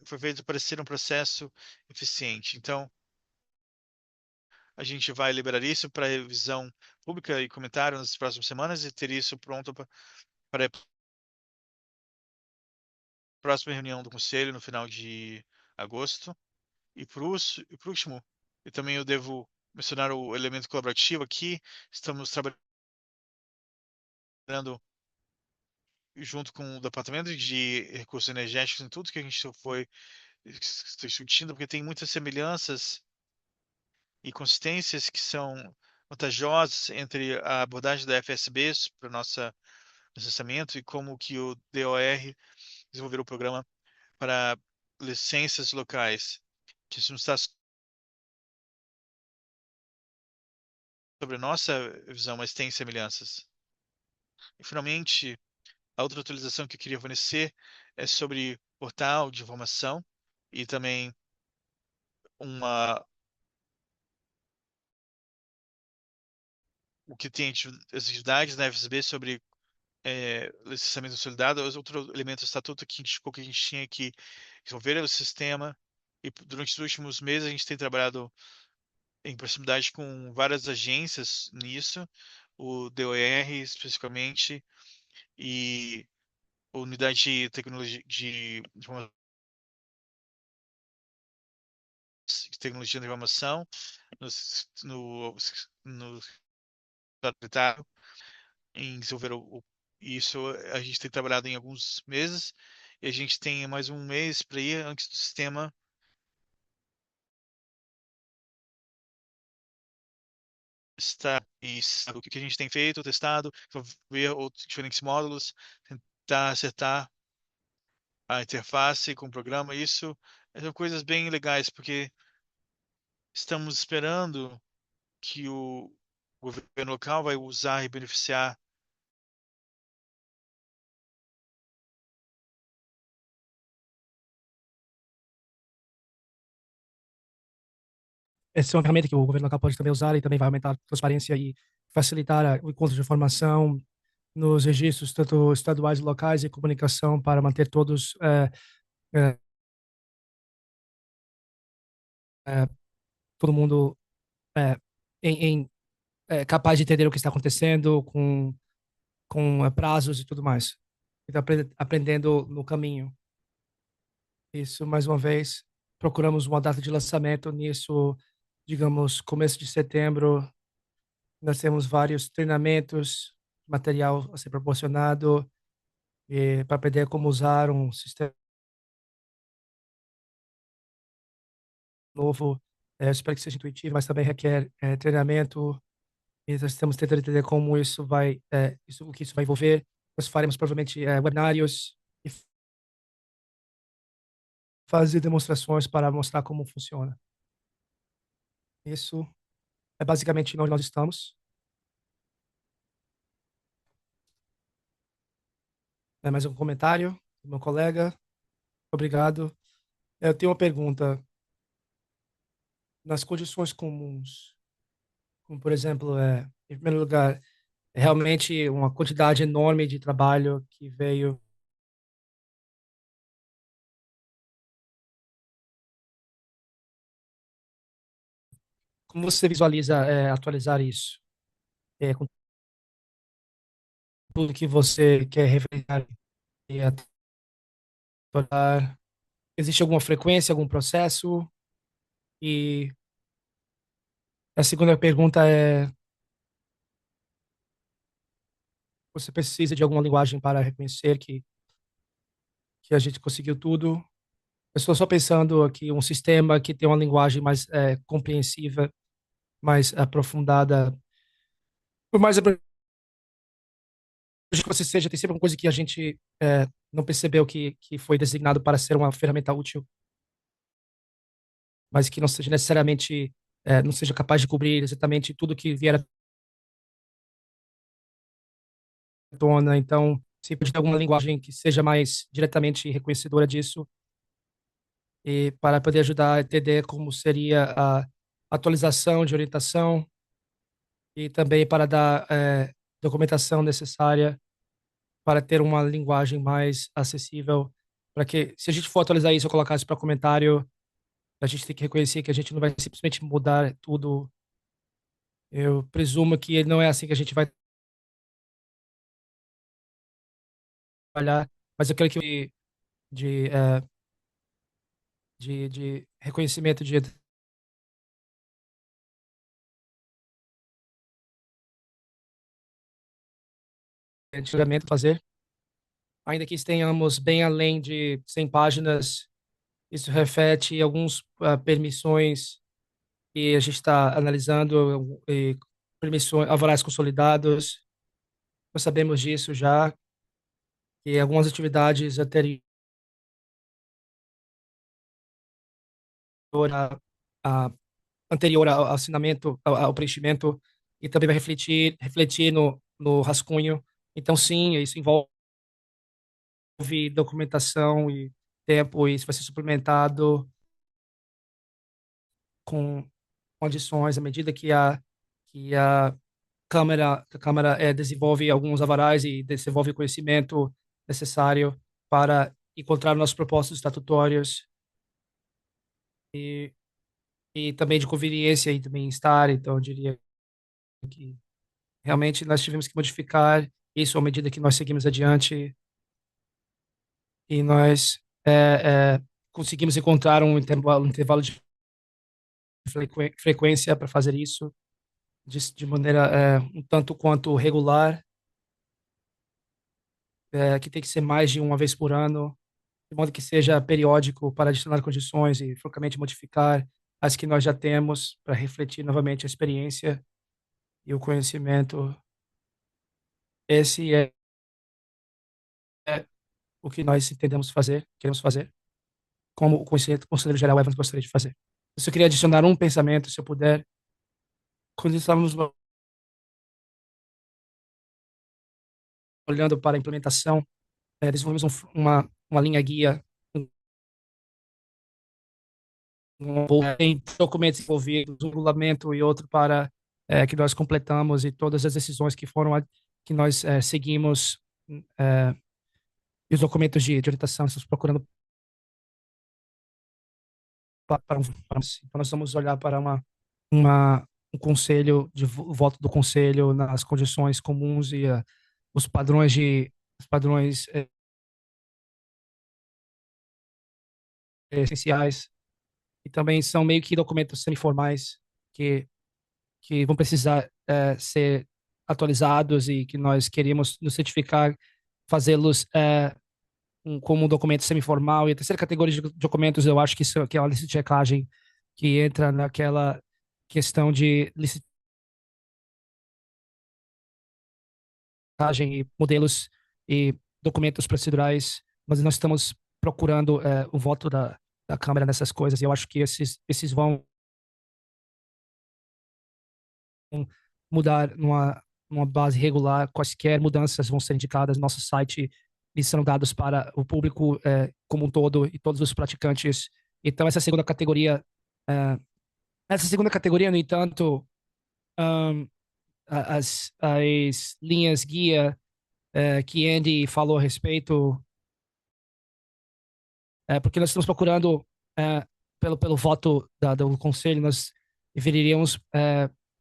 foi feito para ser um processo eficiente. Então, a gente vai liberar isso para revisão pública e comentário nas próximas semanas e ter isso pronto para a próxima reunião do Conselho no final de agosto. E por último, e também eu devo mencionar o elemento colaborativo aqui. Estamos trabalhando junto com o Departamento de Recursos Energéticos em tudo que a gente foi discutindo, porque tem muitas semelhanças e consistências que são vantajosas entre a abordagem da FSB para o nosso processamento e como que o DOR desenvolver o programa para licenças locais, que isso não está sobre a nossa visão, mas tem semelhanças. E, finalmente, a outra atualização que eu queria fornecer é sobre portal de informação e também uma o que tem as atividades da FSB sobre licenciamento consolidado, os outros elementos do estatuto que indicou que a gente tinha que resolver o sistema. E durante os últimos meses a gente tem trabalhado em proximidade com várias agências nisso, o DOR especificamente, e a Unidade de Tecnologia Tecnologia da Informação, no secretário, em desenvolver isso. A gente tem trabalhado em alguns meses e a gente tem mais um mês para ir antes do sistema estar e sabe o que a gente tem feito, testado, ver outros diferentes módulos, tentar acertar a interface com o programa. Isso são coisas bem legais, porque estamos esperando que o governo local vai usar e beneficiar. Essa é uma ferramenta que o governo local pode também usar e também vai aumentar a transparência e facilitar o encontro de informação nos registros, tanto estaduais e locais, e comunicação para manter todos é, todo mundo é, capaz de entender o que está acontecendo com prazos e tudo mais. Então, aprendendo no caminho. Isso, mais uma vez, procuramos uma data de lançamento nisso, digamos, começo de setembro. Nós temos vários treinamentos, material a ser proporcionado para aprender como usar um sistema novo. Eu espero que seja intuitivo, mas também requer treinamento. E nós estamos tentando entender como isso vai, o que isso vai envolver. Nós faremos provavelmente webinários e fazer demonstrações para mostrar como funciona. Isso é basicamente onde nós estamos. Mais um comentário do meu colega? Obrigado. Eu tenho uma pergunta. Nas condições comuns, como por exemplo, em primeiro lugar, é realmente uma quantidade enorme de trabalho que veio. Como você visualiza atualizar isso? Com tudo que você quer referenciar e atualizar. Existe alguma frequência, algum processo? E a segunda pergunta é: você precisa de alguma linguagem para reconhecer que a gente conseguiu tudo? Eu estou só pensando aqui um sistema que tem uma linguagem mais compreensível, mais aprofundada. Por mais abrangente que você seja, tem sempre uma coisa que a gente não percebeu que foi designado para ser uma ferramenta útil, mas que não seja necessariamente, não seja capaz de cobrir exatamente tudo que vier à tona. Então, se pode ter alguma linguagem que seja mais diretamente reconhecedora disso, e para poder ajudar a entender como seria a atualização de orientação e também para dar documentação necessária para ter uma linguagem mais acessível, para que, se a gente for atualizar isso ou colocar isso para comentário, a gente tem que reconhecer que a gente não vai simplesmente mudar tudo. Eu presumo que não é assim que a gente vai trabalhar, mas eu quero que de, eh, de reconhecimento de antigamente fazer, ainda que tenhamos bem além de 100 páginas, isso reflete algumas permissões que a gente está analisando, permissões, alvarás consolidados. Nós sabemos disso já, que algumas atividades anteriores a, anterior ao assinamento, ao preenchimento, e também vai refletir no rascunho. Então, sim, isso envolve documentação e tempo, e isso vai ser suplementado com condições à medida que a Câmara desenvolve alguns alvarás e desenvolve o conhecimento necessário para encontrar nossos propósitos estatutórios e, e também de conveniência e também estar. Então, eu diria que realmente nós tivemos que modificar isso à medida que nós seguimos adiante e nós conseguimos encontrar um intervalo de frequência para fazer isso de maneira um tanto quanto regular, que tem que ser mais de uma vez por ano, de modo que seja periódico para adicionar condições e francamente modificar as que nós já temos para refletir novamente a experiência e o conhecimento. Esse o que nós entendemos fazer, queremos fazer, como o Conselheiro Geral Evans gostaria de fazer. Eu só queria adicionar um pensamento, se eu puder. Quando estávamos olhando para a implementação, desenvolvemos uma linha guia, em documentos envolvidos, um regulamento e outro para que nós completamos e todas as decisões que foram que nós seguimos e os documentos de orientação, estamos procurando então nós vamos olhar para um conselho, voto do conselho nas condições comuns e os padrões essenciais, e também são meio que documentos semiformais que vão precisar ser atualizados e que nós queríamos nos certificar, fazê-los como um documento semiformal. E a terceira categoria de documentos, eu acho que é uma lista de checagem que entra naquela questão de licitagem e modelos e documentos procedurais, mas nós estamos procurando o voto da Câmara nessas coisas, e eu acho que esses vão mudar numa base regular. Quaisquer mudanças vão ser indicadas no nosso site e serão dados para o público como um todo e todos os praticantes. Então, essa segunda categoria, no entanto, as linhas guia que Andy falou a respeito, porque nós estamos procurando, pelo voto do conselho, nós deveríamos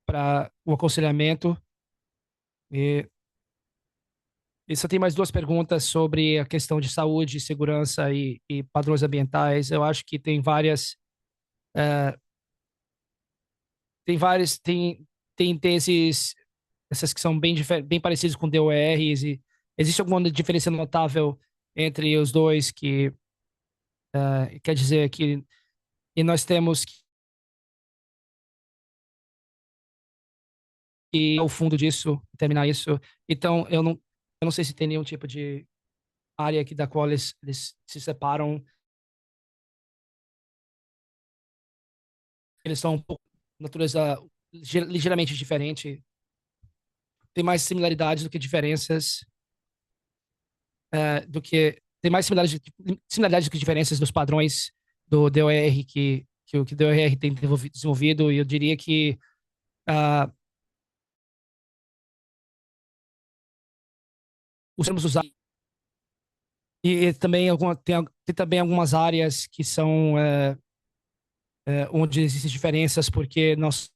para o aconselhamento. E só tem mais duas perguntas sobre a questão de saúde, segurança e padrões ambientais. Eu acho que tem teses, essas que são bem parecidas com DORs, e existe alguma diferença notável entre os dois, que quer dizer que e nós temos que ir ao fundo disso, terminar isso. Então, eu não sei se tem nenhum tipo de área aqui da qual eles se separam. Eles são um pouco natureza ligeiramente diferente. Tem mais similaridades do que diferenças, tem mais similaridades do que diferenças dos padrões do DOR que o DOR tem desenvolvido, e eu diria que os termos usados e também tem também algumas áreas que são onde existem diferenças, porque nossos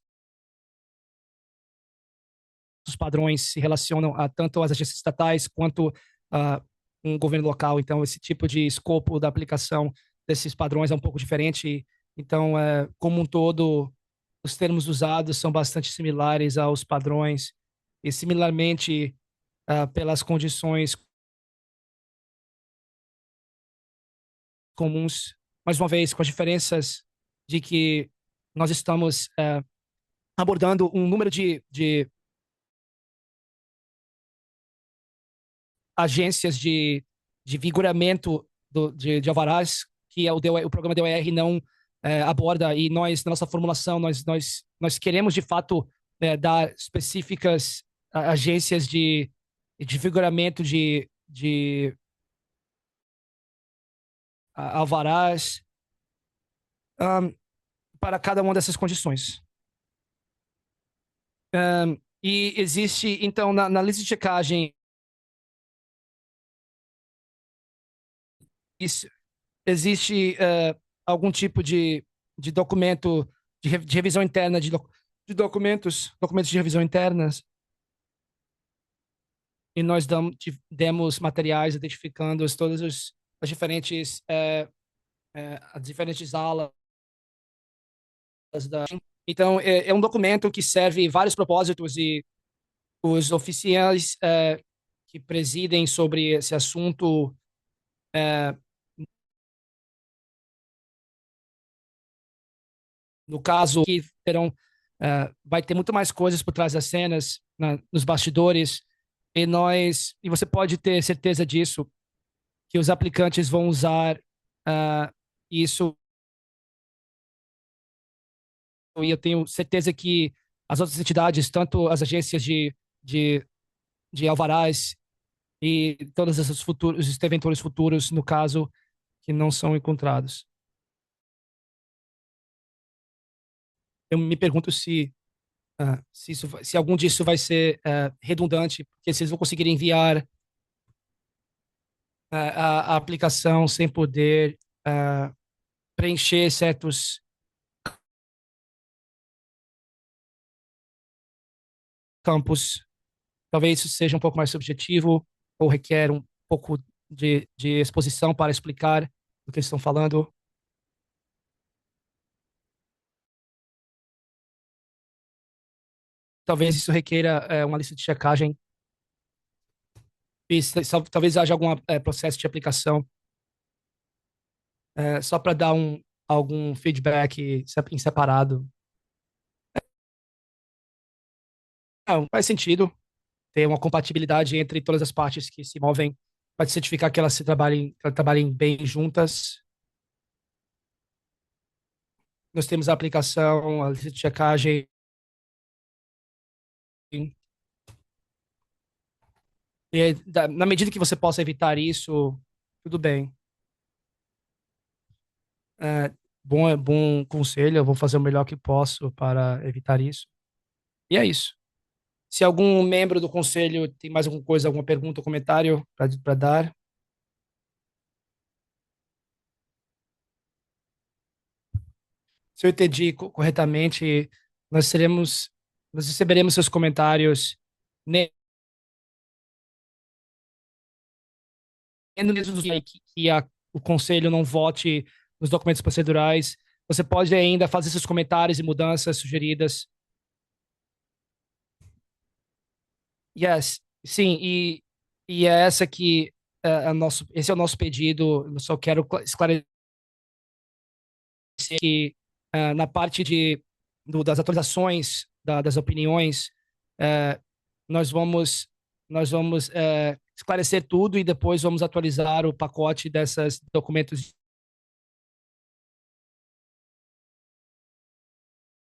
padrões se relacionam a tanto as agências estatais quanto a um governo local. Então, esse tipo de escopo da aplicação desses padrões é um pouco diferente. Então, como um todo, os termos usados são bastante similares aos padrões, e similarmente pelas condições comuns, mais uma vez, com as diferenças de que nós estamos abordando um número de agências de vigoramento de alvarás, que é o programa DOR não aborda, e nós, na nossa formulação, nós queremos, de fato, dar específicas agências de vigoramento de alvarás para cada uma dessas condições. E existe, então, na lista de checagem, existe algum tipo de documento de revisão interna de documentos de revisão internas, e nós demos materiais identificando todas as diferentes alas então é um documento que serve vários propósitos, e os oficiais que presidem sobre esse assunto no caso, que vai ter muito mais coisas por trás das cenas, nos bastidores, e você pode ter certeza disso. que os aplicantes vão usar isso, e eu tenho certeza que as outras entidades, tanto as agências de alvarás e todos os deventores futuros, no caso, que não são encontrados. Eu me pergunto se algum disso vai ser redundante, porque se eles vão conseguir enviar a aplicação sem poder preencher certos campos. Talvez isso seja um pouco mais subjetivo ou requer um pouco de exposição para explicar o que eles estão falando. Talvez isso requeira uma lista de checagem e talvez haja algum processo de aplicação só para dar algum feedback em separado. Não, faz sentido ter uma compatibilidade entre todas as partes que se movem para certificar que elas trabalhem bem juntas. Nós temos a aplicação, a lista de checagem. E na medida que você possa evitar isso, tudo bem. Bom conselho, eu vou fazer o melhor que posso para evitar isso. E é isso. Se algum membro do conselho tem mais alguma coisa, alguma pergunta ou comentário para dar. Se eu entendi corretamente, nós receberemos seus comentários mesmo que o conselho não vote nos documentos procedurais. Você pode ainda fazer seus comentários e mudanças sugeridas. Yes, sim, e é essa que esse é o nosso pedido. Eu só quero esclarecer que na parte das atualizações das opiniões, eh, nós vamos esclarecer tudo e depois vamos atualizar o pacote desses documentos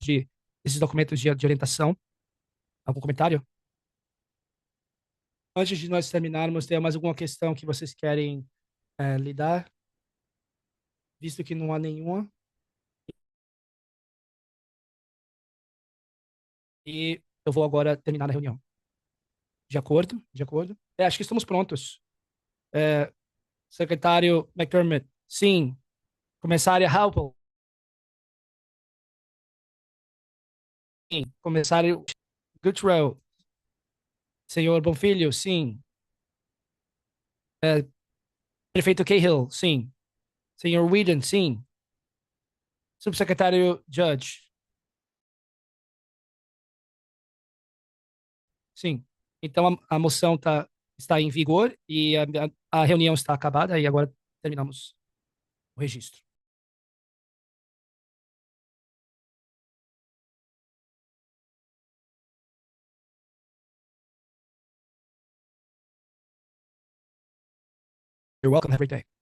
de orientação. Algum comentário? Antes de nós terminarmos, tem mais alguma questão que vocês querem lidar? Visto que não há nenhuma. E eu vou agora terminar a reunião. De acordo? De acordo? Acho que estamos prontos. Secretário McDermott, sim. Comissária Halpel, sim. Comissário Guttrell, senhor Bonfilho, sim. Prefeito Cahill, sim. Senhor Whedon, sim. Subsecretário Judge, sim. Então a moção está em vigor e a reunião está acabada e agora terminamos o registro. You're welcome. Have a great day.